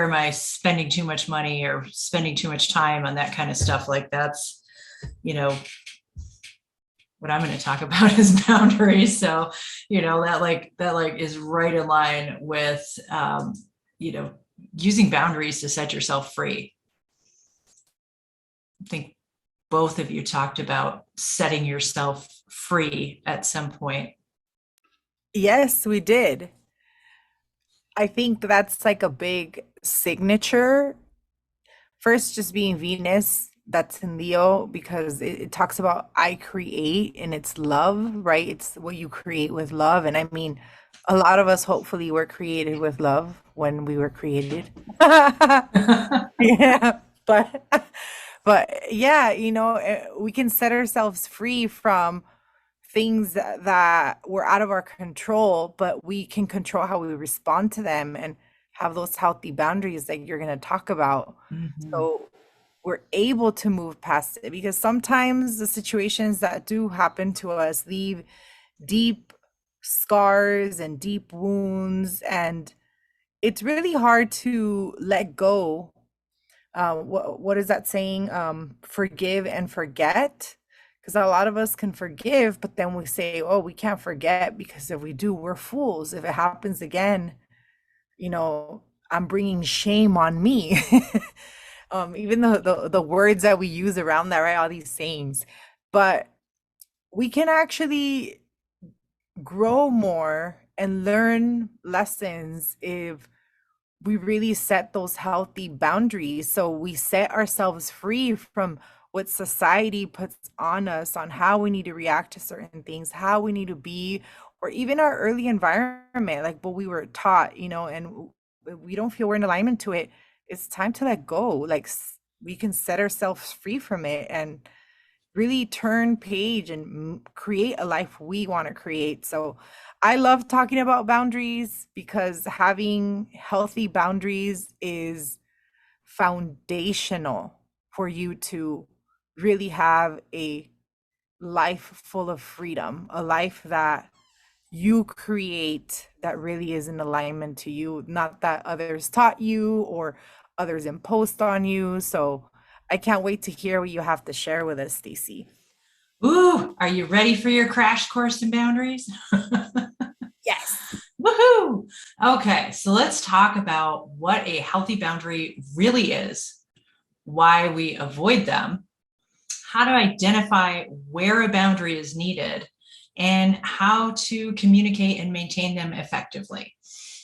am I spending too much money or spending too much time on that kind of stuff? Like that's, what I'm going to talk about is boundaries. So, that is right in line with, using boundaries to set yourself free. I think both of you talked about setting yourself free at some point. Yes, we did. I think that's like a big signature. First, just being Venus, that's in Leo, because it talks about I create and it's love, right? It's what you create with love. And I mean, a lot of us hopefully were created with love when we were created. Yeah, but yeah, we can set ourselves free from things that were out of our control, but we can control how we respond to them and have those healthy boundaries that you're going to talk about. So we're able to move past it, because sometimes the situations that do happen to us leave deep scars and deep wounds, and it's really hard to let go. What is that saying? Forgive and forget. Because a lot of us can forgive, but then we say, oh, we can't forget, because if we do, we're fools. If it happens again, I'm bringing shame on me. Even the words that we use around that, right? All these sayings. But we can actually grow more and learn lessons if we really set those healthy boundaries. So we set ourselves free from what society puts on us, on how we need to react to certain things, how we need to be, or even our early environment, like what we were taught, and we don't feel we're in alignment to it. It's time to let go. Like we can set ourselves free from it and really turn page and create a life we want to create. So I love talking about boundaries, because having healthy boundaries is foundational for you to really have a life full of freedom, a life that you create that really is in alignment to you, not that others taught you or others imposed on you. So I can't wait to hear what you have to share with us, Stacey. Ooh, are you ready for your crash course in boundaries? Yes. Woohoo! Okay, so let's talk about what a healthy boundary really is, why we avoid them, how to identify where a boundary is needed, and how to communicate and maintain them effectively.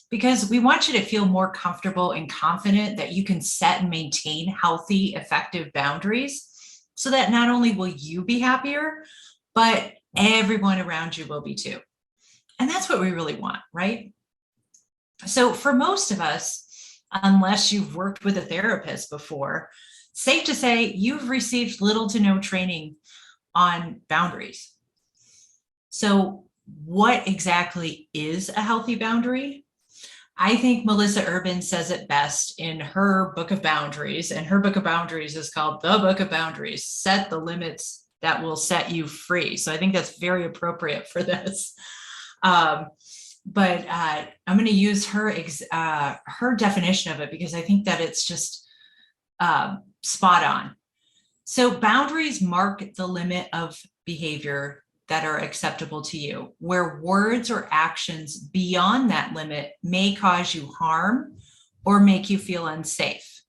Because we want you to feel more comfortable and confident that you can set and maintain healthy, effective boundaries, so that not only will you be happier, but everyone around you will be too. And that's what we really want, right? So for most of us, unless you've worked with a therapist before, safe to say you've received little to no training on boundaries. So what exactly is a healthy boundary? I think Melissa Urban says it best in her book of boundaries, and her book of boundaries is called The Book of Boundaries: Set the Limits That Will Set You Free. So I think that's very appropriate for this. But I'm going to use her definition of it, because I think that it's just spot on. So boundaries mark the limit of behavior that are acceptable to you, where words or actions beyond that limit may cause you harm or make you feel unsafe.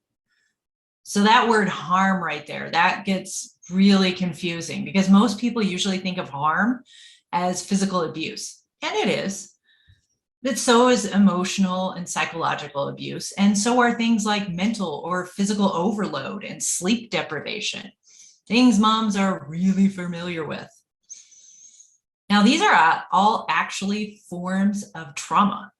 So that word harm right there, that gets really confusing because most people usually think of harm as physical abuse, and it is. But so is emotional and psychological abuse, and so are things like mental or physical overload and sleep deprivation, things moms are really familiar with. Now, these are all actually forms of trauma.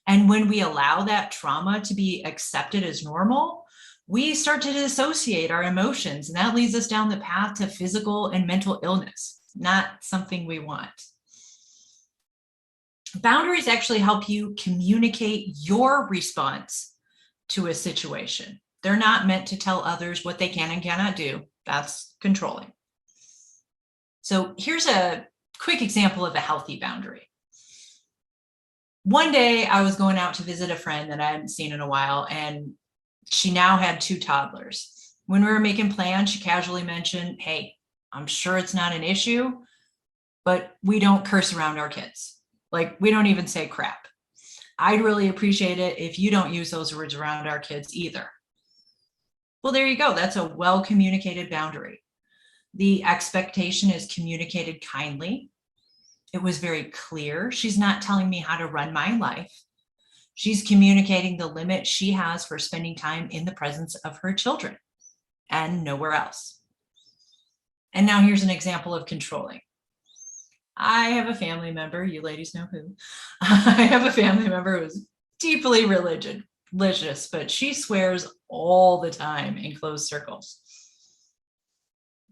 And when we allow that trauma to be accepted as normal, we start to dissociate our emotions, and that leads us down the path to physical and mental illness, not something we want. Boundaries actually help you communicate your response to a situation. They're not meant to tell others what they can and cannot do. That's controlling. So here's a quick example of a healthy boundary. One day I was going out to visit a friend that I hadn't seen in a while, and she now had 2 toddlers. When we were making plans, she casually mentioned, hey, I'm sure it's not an issue, but we don't curse around our kids. Like, we don't even say crap. I'd really appreciate it if you don't use those words around our kids either. Well, there you go. That's a well-communicated boundary. The expectation is communicated kindly. It was very clear. She's not telling me how to run my life. She's communicating the limit she has for spending time in the presence of her children and nowhere else. And now here's an example of controlling. I have a family member, you ladies know who. I have a family member who's deeply religious, but she swears all the time in closed circles.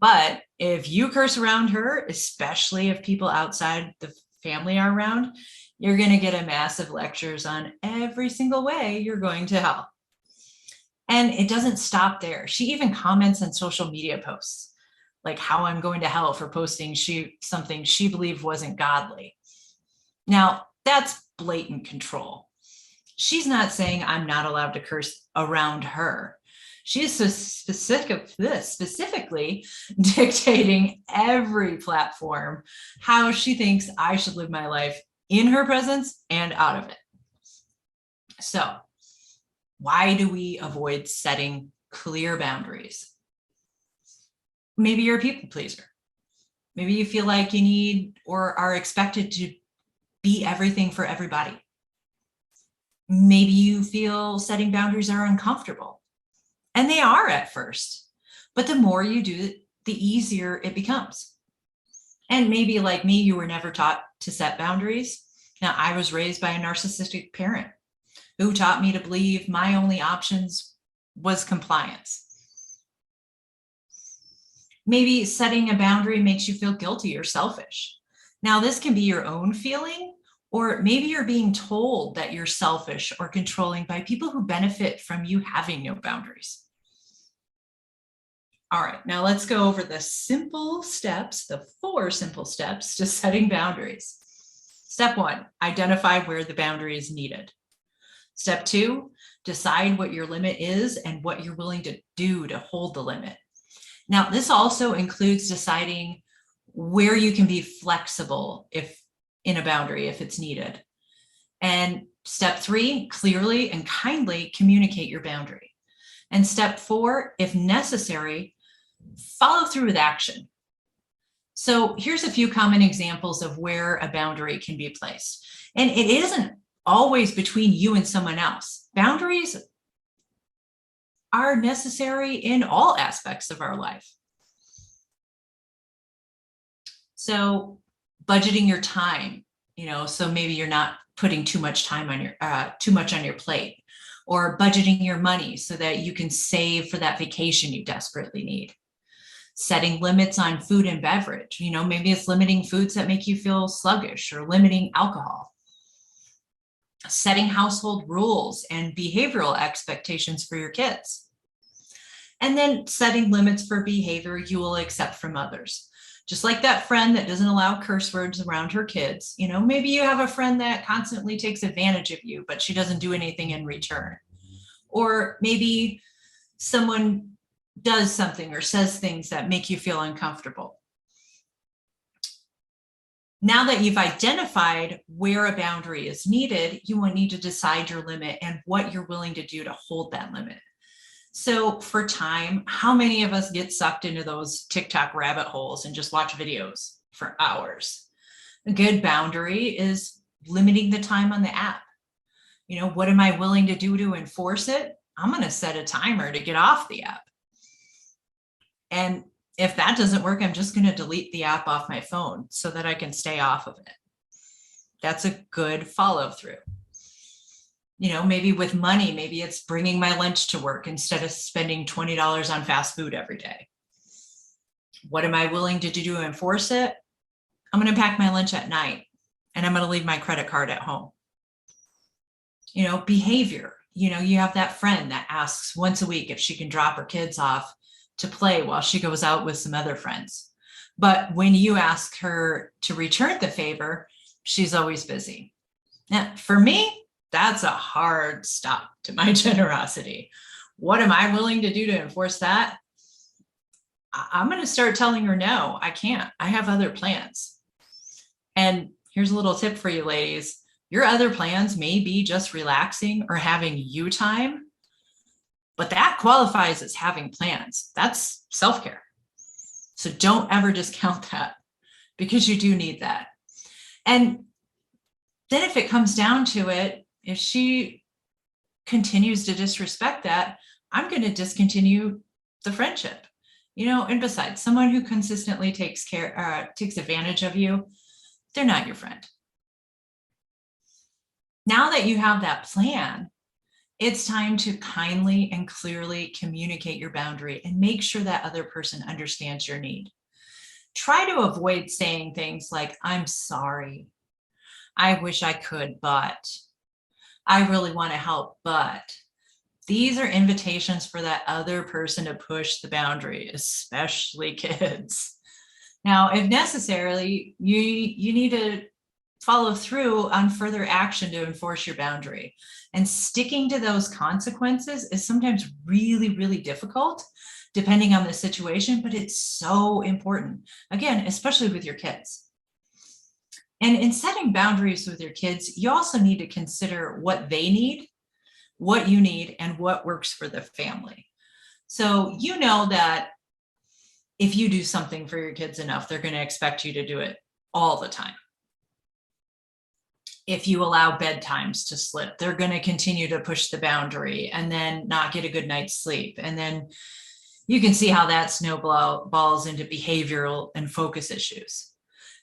But if you curse around her, especially if people outside the family are around, you're going to get a massive lectures on every single way you're going to hell. And it doesn't stop there. She even comments on social media posts, like how I'm going to hell for posting something she believed wasn't godly. Now, that's blatant control. She's not saying I'm not allowed to curse around her. She is so specifically dictating every platform how she thinks I should live my life in her presence and out of it. So, why do we avoid setting clear boundaries? Maybe you're a people pleaser. Maybe you feel like you need or are expected to be everything for everybody. Maybe you feel setting boundaries are uncomfortable. And they are at first, but the more you do it, the easier it becomes. And maybe like me, you were never taught to set boundaries. Now, I was raised by a narcissistic parent who taught me to believe my only options was compliance. Maybe setting a boundary makes you feel guilty or selfish. Now, this can be your own feeling, or maybe you're being told that you're selfish or controlling by people who benefit from you having no boundaries. All right, now let's go over the simple steps, the 4 simple steps to setting boundaries. Step 1, identify where the boundary is needed. Step 2, decide what your limit is and what you're willing to do to hold the limit. Now, this also includes deciding where you can be flexible if in a boundary, if it's needed. And step 3, clearly and kindly communicate your boundary. And step 4, if necessary, follow through with action. So here's a few common examples of where a boundary can be placed. And it isn't always between you and someone else. Boundaries are necessary in all aspects of our life. So budgeting your time, so maybe you're not putting too much time on your plate, or budgeting your money so that you can save for that vacation you desperately need. Setting limits on food and beverage, maybe it's limiting foods that make you feel sluggish or limiting alcohol. Setting household rules and behavioral expectations for your kids. And then setting limits for behavior you will accept from others. Just like that friend that doesn't allow curse words around her kids. Maybe you have a friend that constantly takes advantage of you, but she doesn't do anything in return. Or maybe someone does something or says things that make you feel uncomfortable. Now that you've identified where a boundary is needed, you will need to decide your limit and what you're willing to do to hold that limit. So for time, how many of us get sucked into those TikTok rabbit holes and just watch videos for hours? A good boundary is limiting the time on the app. You know, what am I willing to do to enforce it? I'm going to set a timer to get off the app. And if that doesn't work, I'm just going to delete the app off my phone so that I can stay off of it. That's a good follow through. You know, maybe with money, maybe it's bringing my lunch to work instead of spending $20 on fast food every day. What am I willing to do to enforce it? I'm going to pack my lunch at night and I'm going to leave my credit card at home. You know, behavior. You know, you have that friend that asks once a week if she can drop her kids off to play while she goes out with some other friends. But when you ask her to return the favor, she's always busy. Now, for me, that's a hard stop to my generosity. What am I willing to do to enforce that? I'm going to start telling her, no, I can't. I have other plans. And here's a little tip for you ladies. Your other plans may be just relaxing or having you time, but that qualifies as having plans. That's self-care. So don't ever discount that because you do need that. And then if it comes down to it, if she continues to disrespect that, I'm going to discontinue the friendship. You know, and besides, someone who consistently takes advantage of you, they're not your friend. Now that you have that plan, it's time to kindly and clearly communicate your boundary and make sure that other person understands your need. Try to avoid saying things like, I'm sorry, I wish I could, but I really want to help, but these are invitations for that other person to push the boundary, especially kids. Now, if necessary, you need to follow through on further action to enforce your boundary. And sticking to those consequences is sometimes really, really difficult depending on the situation, but it's so important. Again, especially with your kids. And in setting boundaries with your kids, you also need to consider what they need, what you need, and what works for the family. So you know that if you do something for your kids enough, they're going to expect you to do it all the time. If you allow bedtimes to slip, they're going to continue to push the boundary and then not get a good night's sleep. And then you can see how that snowballs into behavioral and focus issues.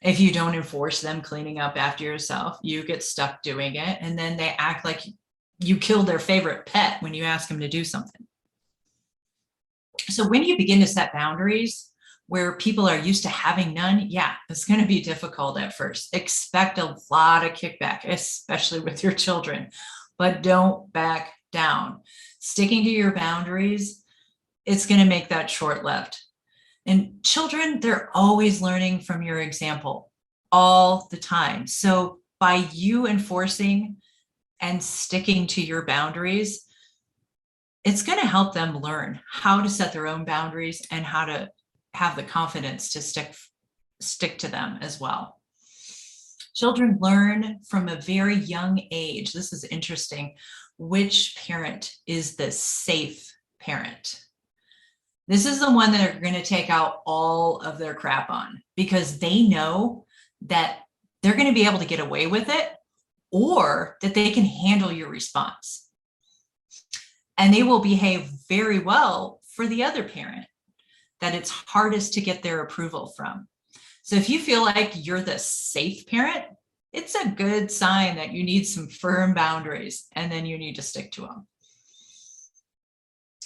If you don't enforce them cleaning up after yourself, you get stuck doing it. And then they act like you killed their favorite pet when you ask them to do something. So when you begin to set boundaries where people are used to having none, yeah, it's going to be difficult at first. Expect a lot of kickback, especially with your children, but don't back down. Sticking to your boundaries, it's going to make that short-lived. And children, they're always learning from your example all the time. So by you enforcing and sticking to your boundaries, it's going to help them learn how to set their own boundaries and how to have the confidence to stick to them as well. Children learn from a very young age, this is interesting, which parent is the safe parent. This is the one that are going to take out all of their crap on because they know that they're going to be able to get away with it or that they can handle your response. And they will behave very well for the other parent that it's hardest to get their approval from. So if you feel like you're the safe parent, it's a good sign that you need some firm boundaries and then you need to stick to them.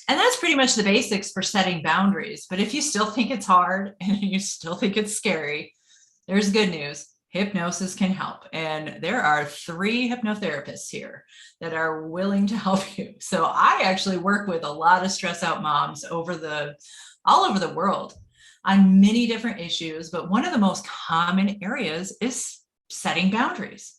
And that's pretty much the basics for setting boundaries. But if you still think it's hard and you still think it's scary, there's good news. Hypnosis can help. And there are 3 hypnotherapists here that are willing to help you. So I actually work with a lot of stress out moms all over the world on many different issues. But one of the most common areas is setting boundaries.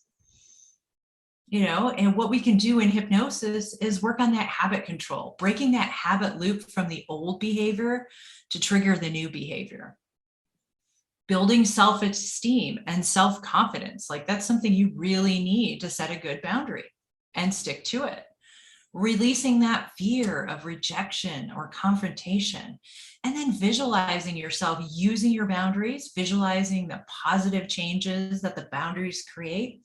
You know, and what we can do in hypnosis is work on that habit control, breaking that habit loop from the old behavior to trigger the new behavior. Building self-esteem and self-confidence, like that's something you really need to set a good boundary and stick to it. releasing that fear of rejection or confrontation, and then visualizing yourself using your boundaries, visualizing the positive changes that the boundaries create.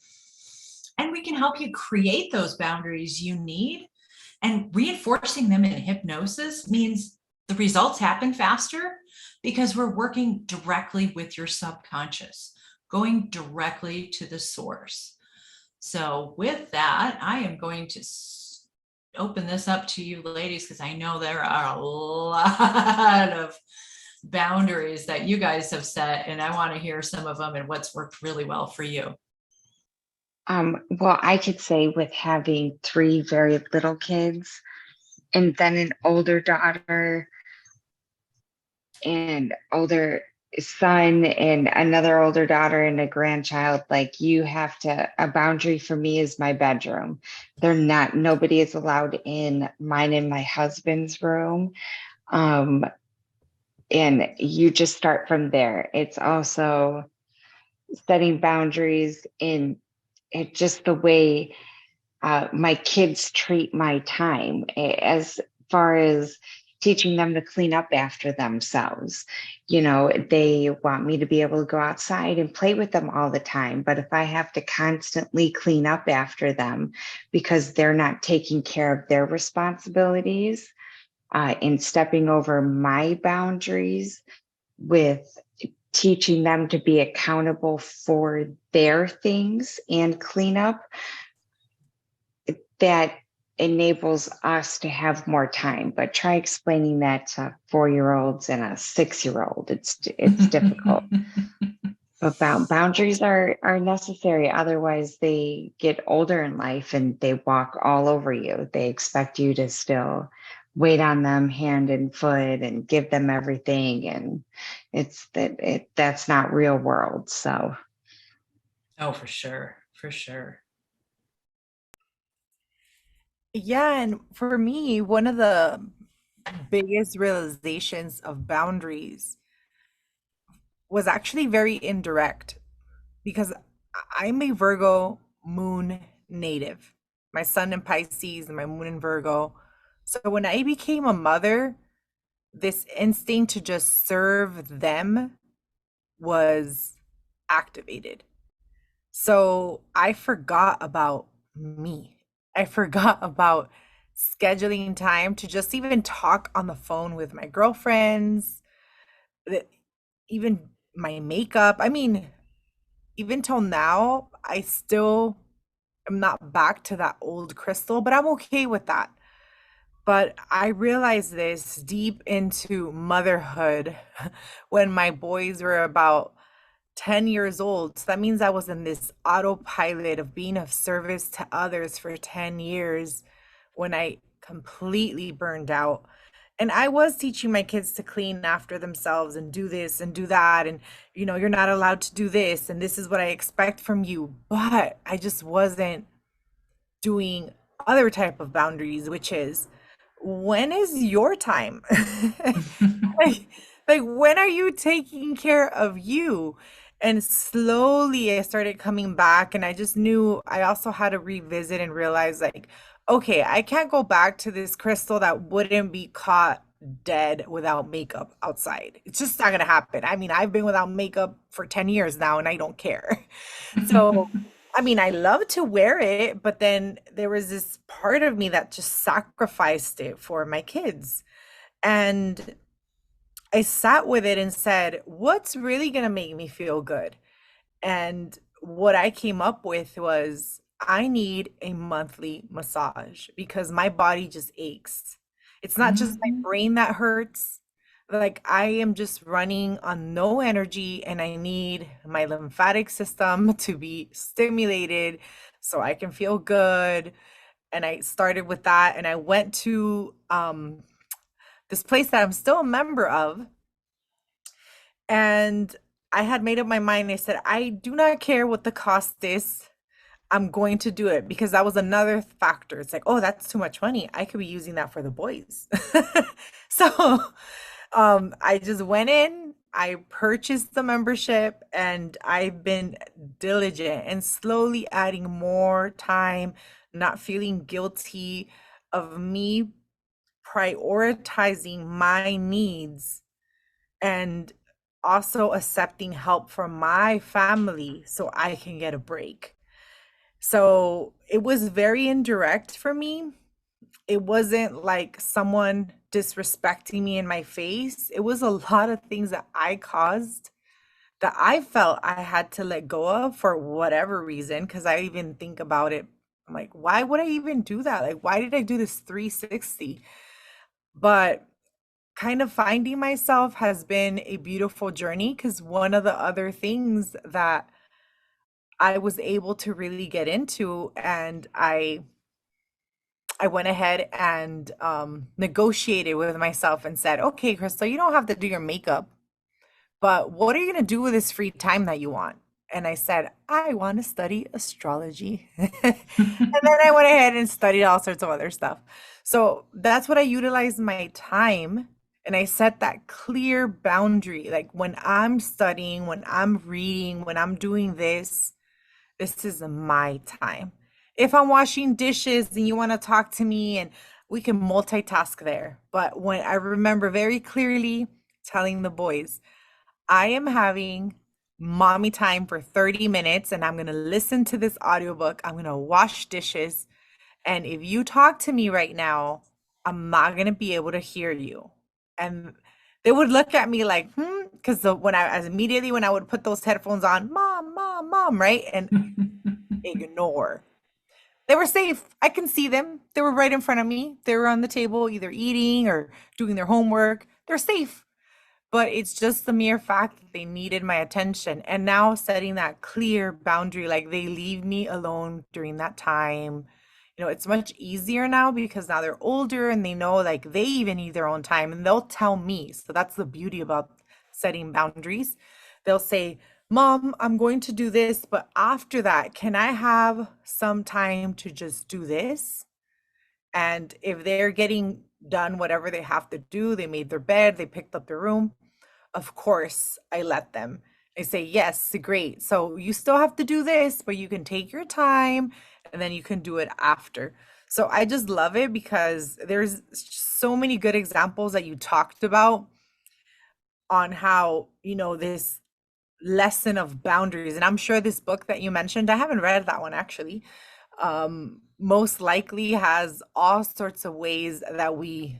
And we can help you create those boundaries you need. And reinforcing them in hypnosis means the results happen faster because we're working directly with your subconscious, going directly to the source. So with that, I am going to open this up to you ladies, because I know there are a lot of boundaries that you guys have set, and I want to hear some of them and what's worked really well for you. Well, I could say with having three very little kids and then an older daughter and older son and another older daughter and a grandchild, like you have to, a boundary for me is my bedroom. Nobody is allowed in mine and my husband's room. And you just start from there. It's also setting boundaries in it, just the way my kids treat my time, as far as teaching them to clean up after themselves. They want me to be able to go outside and play with them all the time. But if I have to constantly clean up after them because they're not taking care of their responsibilities, and stepping over my boundaries with teaching them to be accountable for their things and clean up, that enables us to have more time. But try explaining that to 4-year-olds and a 6-year-old. It's difficult. But boundaries are necessary. Otherwise, they get older in life and they walk all over you. They expect you to still wait on them hand and foot and give them everything. And that's not real world. So. Oh, for sure. For sure. Yeah, and for me, one of the biggest realizations of boundaries was actually very indirect because I'm a Virgo moon native. My sun in Pisces and my moon in Virgo. So when I became a mother, this instinct to just serve them was activated. So I forgot about me. I forgot about scheduling time to just even talk on the phone with my girlfriends, even my makeup. I mean, even till now, I still am not back to that old crystal, but I'm okay with that. But I realized this deep into motherhood when my boys were about 10 years old. So that means I was in this autopilot of being of service to others for 10 years when I completely burned out. And I was teaching my kids to clean after themselves and do this and do that. And, you're not allowed to do this. And this is what I expect from you. But I just wasn't doing other type of boundaries, which is, when is your time? like, like when are you taking care of you? And slowly I started coming back, and I just knew I also had to revisit and realize, like, okay, I can't go back to this crystal that wouldn't be caught dead without makeup outside. It's just not gonna happen. I mean, I've been without makeup for 10 years now and I don't care. So I mean, I love to wear it, but then there was this part of me that just sacrificed it for my kids. And I sat with it and said, what's really going to make me feel good? And what I came up with was, I need a monthly massage because my body just aches. It's not just my brain that hurts. Like, I am just running on no energy, and I need my lymphatic system to be stimulated so I can feel good. And I started with that, and I went to this place that I'm still a member of, and I had made up my mind. I said, I do not care what the cost is. I'm going to do it, because that was another factor. It's like, oh, that's too much money. I could be using that for the boys. So I just went in, I purchased the membership, and I've been diligent and slowly adding more time, not feeling guilty of me prioritizing my needs and also accepting help from my family so I can get a break. So it was very indirect for me. It wasn't like someone disrespecting me in my face. It was a lot of things that I caused that I felt I had to let go of for whatever reason. Cause I even think about it. I'm like, why would I even do that? Like, why did I do this 360? But kind of finding myself has been a beautiful journey because one of the other things that I was able to really get into, and I went ahead and negotiated with myself and said, okay, Crystal, you don't have to do your makeup, but what are you going to do with this free time that you want? And I said, I want to study astrology. And then I went ahead and studied all sorts of other stuff. So that's what I utilized my time. And I set that clear boundary. Like when I'm studying, when I'm reading, when I'm doing this is my time. If I'm washing dishes and you want to talk to me and we can multitask there. But when I remember very clearly telling the boys, I am having mommy time for 30 minutes and I'm going to listen to this audiobook. I'm going to wash dishes. And if you talk to me right now, I'm not going to be able to hear you. And they would look at me like, because when I would put those headphones on, mom, mom, mom, right? And ignore. They were safe. I can see them. They were right in front of me. They were on the table, either eating or doing their homework. They're safe. But it's just the mere fact that they needed my attention. And now setting that clear boundary, like they leave me alone during that time. It's much easier now because now they're older and they know like they even need their own time and they'll tell me. So that's the beauty about setting boundaries. They'll say, Mom, I'm going to do this, but after that, can I have some time to just do this? And if they're getting done whatever they have to do, they made their bed, they picked up their room, of course, I let them. I say, yes, great. So you still have to do this, but you can take your time and then you can do it after. So I just love it because there's so many good examples that you talked about on how, this lesson of boundaries. And I'm sure this book that you mentioned, I haven't read that one actually, most likely has all sorts of ways that we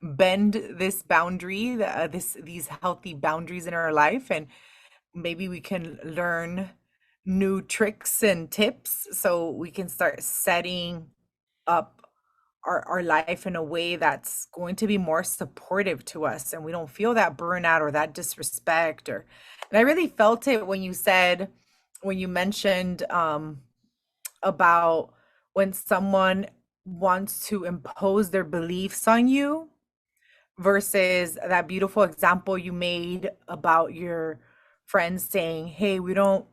bend this boundary, these healthy boundaries in our life, and maybe we can learn new tricks and tips so we can start setting up our life in a way that's going to be more supportive to us and we don't feel that burnout or that disrespect. And I really felt it when you mentioned about when someone wants to impose their beliefs on you versus that beautiful example you made about your friends saying, hey, we don't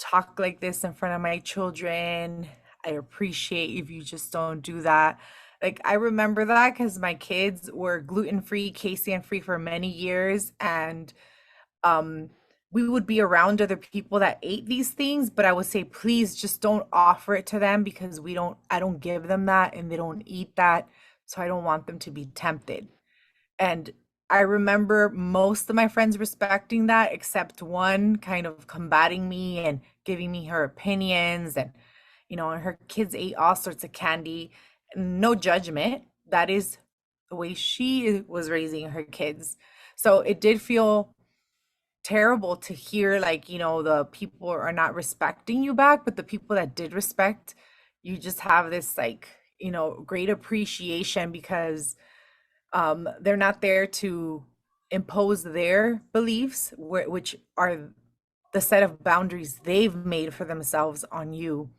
talk like this in front of my children. I appreciate if you just don't do that. Like I remember that because my kids were gluten-free, casein-free for many years. And um we would be around other people that ate these things, but I would say, please just don't offer it to them because I don't give them that and they don't eat that. So I don't want them to be tempted. And I remember most of my friends respecting that, except one kind of combating me and giving me her opinions. And her kids ate all sorts of candy. No judgment. That is the way she was raising her kids. So it did feel terrible to hear, like, the people are not respecting you back, but the people that did respect, you just have this, like, great appreciation because they're not there to impose their beliefs, which are the set of boundaries they've made for themselves on you.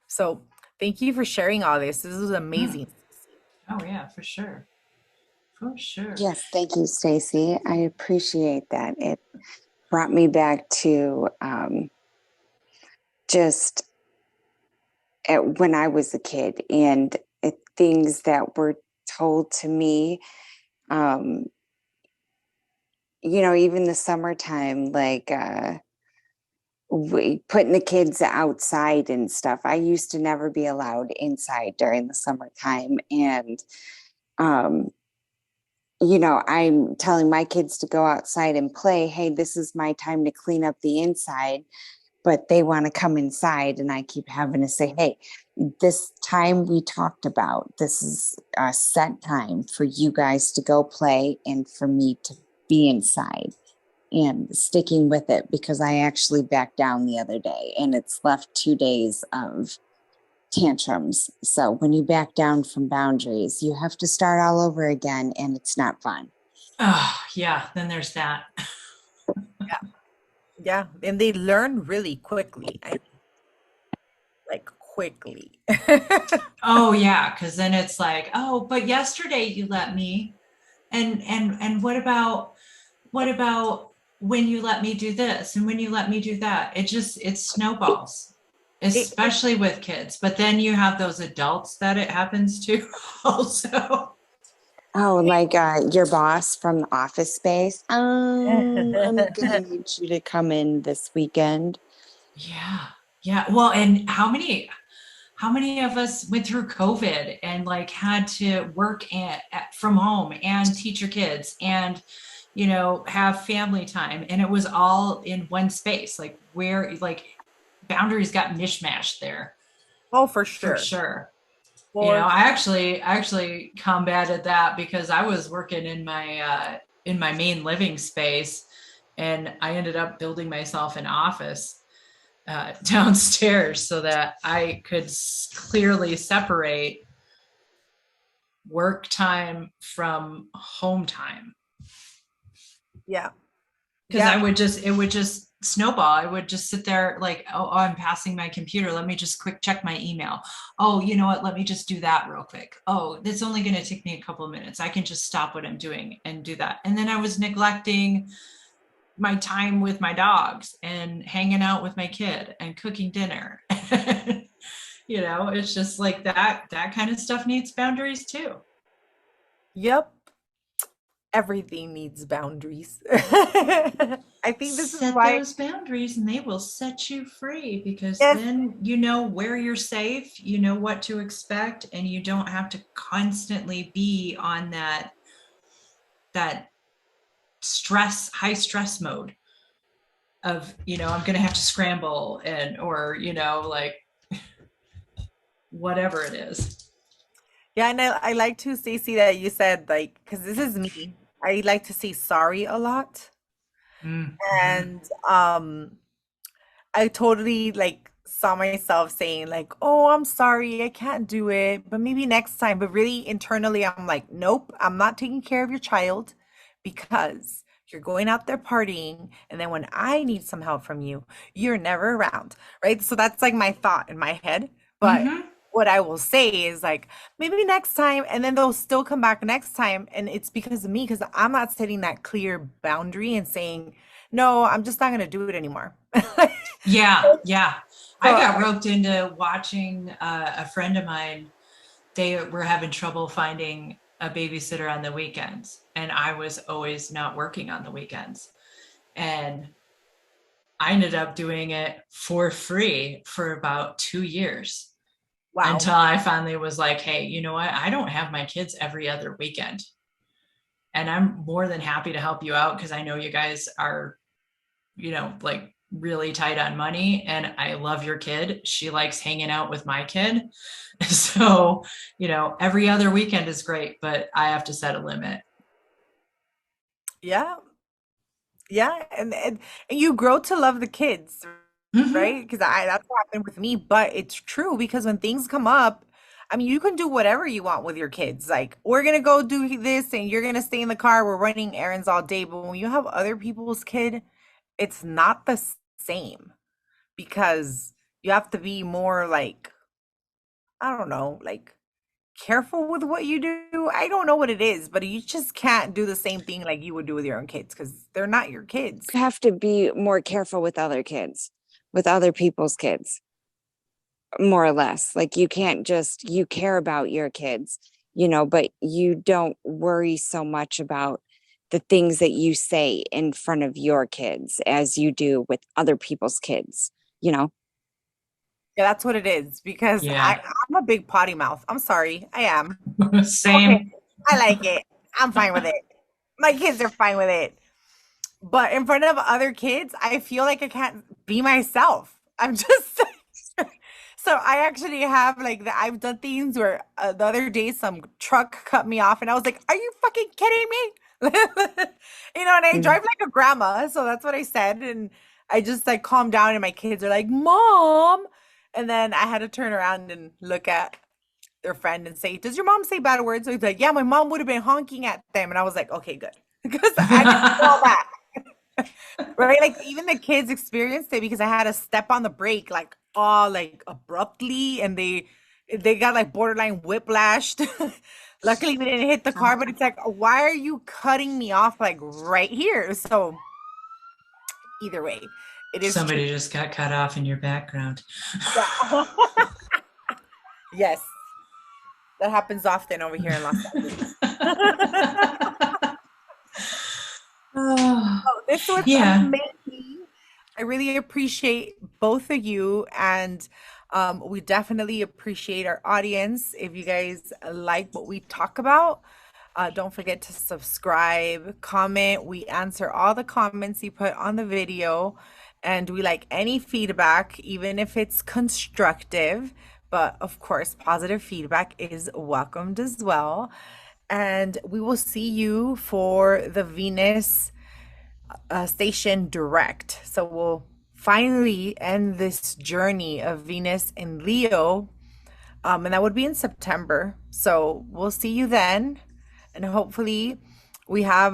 So thank you for sharing all this. This was Mm. amazing. Oh yeah, for sure. For sure. Yes, thank you, Stacey. I appreciate that. It brought me back to just when I was a kid and things that were told to me. Even the summertime, like putting the kids outside and stuff. I used to never be allowed inside during the summertime. And, you know, I'm telling my kids to go outside and play. Hey, this is my time to clean up the inside, but they want to come inside. And I keep having to say, hey, this time we talked about, this is a set time for you guys to go play and for me to be inside, and sticking with it, because I actually backed down the other day and it's left 2 days of tantrums. So when you back down from boundaries, you have to start all over again, and it's not fun. Oh, yeah. Then there's that. Yeah, and they learn really quickly. Like quickly. Oh, yeah. Cause then it's like, oh, but yesterday you let me. And what about when you let me do this and when you let me do that? It snowballs, especially with kids. But then you have those adults that it happens to also. Oh, like your boss from the Office Space. I'm gonna need you to come in this weekend. Yeah. Yeah. Well, and how many of us went through COVID and like had to work from home and teach your kids and, you know, have family time, and it was all in one space, like where like boundaries got mishmashed there. Oh, for For sure. sure. You know, For I actually combated that because I was working in my main living space, and I ended up building myself an office downstairs so that I could clearly separate work time from home time. yeah. Because Yeah. it would just snowball. I would just sit there like, oh, I'm passing my computer. Let me just quick check my email. Oh, you know what? Let me just do that real quick. Oh, that's only going to take me a couple of minutes. I can just stop what I'm doing and do that. And then I was neglecting my time with my dogs and hanging out with my kid and cooking dinner. You know, it's just like that kind of stuff needs boundaries too. Yep. Everything needs boundaries. I think this is Set why. those boundaries and they will set you free, because Yes. then you know where you're safe, you know what to expect, and you don't have to constantly be on that high stress mode of, you know, I'm going to have to scramble or, you know, like whatever it is. Yeah, and I like to, Stacey, that you said, like, because this is me. I like to say sorry a lot. Mm-hmm. And I totally like saw myself saying like, "Oh, I'm sorry, I can't do it, but maybe next time." But really internally, I'm like, "Nope, I'm not taking care of your child because you're going out there partying, and then when I need some help from you, you're never around." Right? So that's like my thought in my head. But Mm-hmm. what I will say is like, maybe next time, and then they'll still come back next time, and it's because of me, because I'm not setting that clear boundary and saying, "No, I'm just not going to do it anymore." Yeah, yeah. I So got roped into watching a friend of mine. They were having trouble finding a babysitter on the weekends, and I was always not working on the weekends. And I ended up doing it for free for about 2 years wow. until I finally was like, hey, you know what? I don't have my kids every other weekend. And I'm more than happy to help you out because I know you guys are, you know, like really tight on money, and I love your kid. She likes hanging out with my kid. So, you know, every other weekend is great, but I have to set a limit. Yeah. Yeah. And you grow to love the kids, Mm-hmm. right? Because I that's what happened with me. But it's true because when things come up, I mean, you can do whatever you want with your kids. Like, we're gonna go do this and you're gonna stay in the car, we're running errands all day. But when you have other people's kid, it's not the same because you have to be more like, I don't know, like careful with what you do. I don't know what it is, but you just can't do the same thing like you would do with your own kids because they're not your kids. You have to be more careful with other kids, with other people's kids, more or less. Like you can't just, you care about your kids, you know, but you don't worry so much about the things that you say in front of your kids as you do with other people's kids, you know? Yeah, that's what it is because Yeah. I'm a big potty mouth. I'm sorry. I am. Okay. Same. I like it. I'm fine with it. My kids are fine with it. But in front of other kids, I feel like I can't be myself. I'm just so I actually have like I've done things where the other day some truck cut me off and I was like, "Are you fucking kidding me?" You know, and I Mm. drive like a grandma, so that's what I said and I just like calmed down and my kids are like, "Mom." And then I had to turn around and look at their friend and say, "Does your mom say bad words?" So he's like, "Yeah, my mom would have been honking at them." And I was like, "Okay, good." Because I didn't do all that. Right? Like even the kids experienced it because I had to step on the brake like all like abruptly and they got like borderline whiplashed. Luckily we didn't hit the car, but it's like, why are you cutting me off like right here? So either way, it is Somebody true. just got cut off in your background. Yeah. Yes. That happens often over here in Los Angeles. Oh, Oh, this was yeah. amazing. I really appreciate both of you, and we definitely appreciate our audience. If you guys like what we talk about, don't forget to subscribe, comment. We answer all the comments you put on the video, and we like any feedback, even if it's constructive. But of course, positive feedback is welcomed as well. And we will see you for the Venus station direct. So we'll finally end this journey of Venus in Leo. And that would be in September. So we'll see you then. And hopefully we have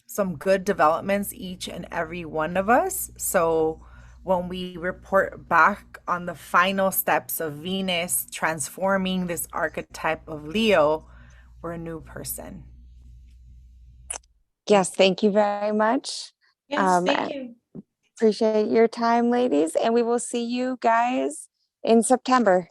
some good developments, each and every one of us. So when we report back on the final steps of Venus transforming this archetype of Leo, we're a new person. Yes, thank you very much. Yes, thank I you. appreciate your time, ladies, and we will see you guys in September.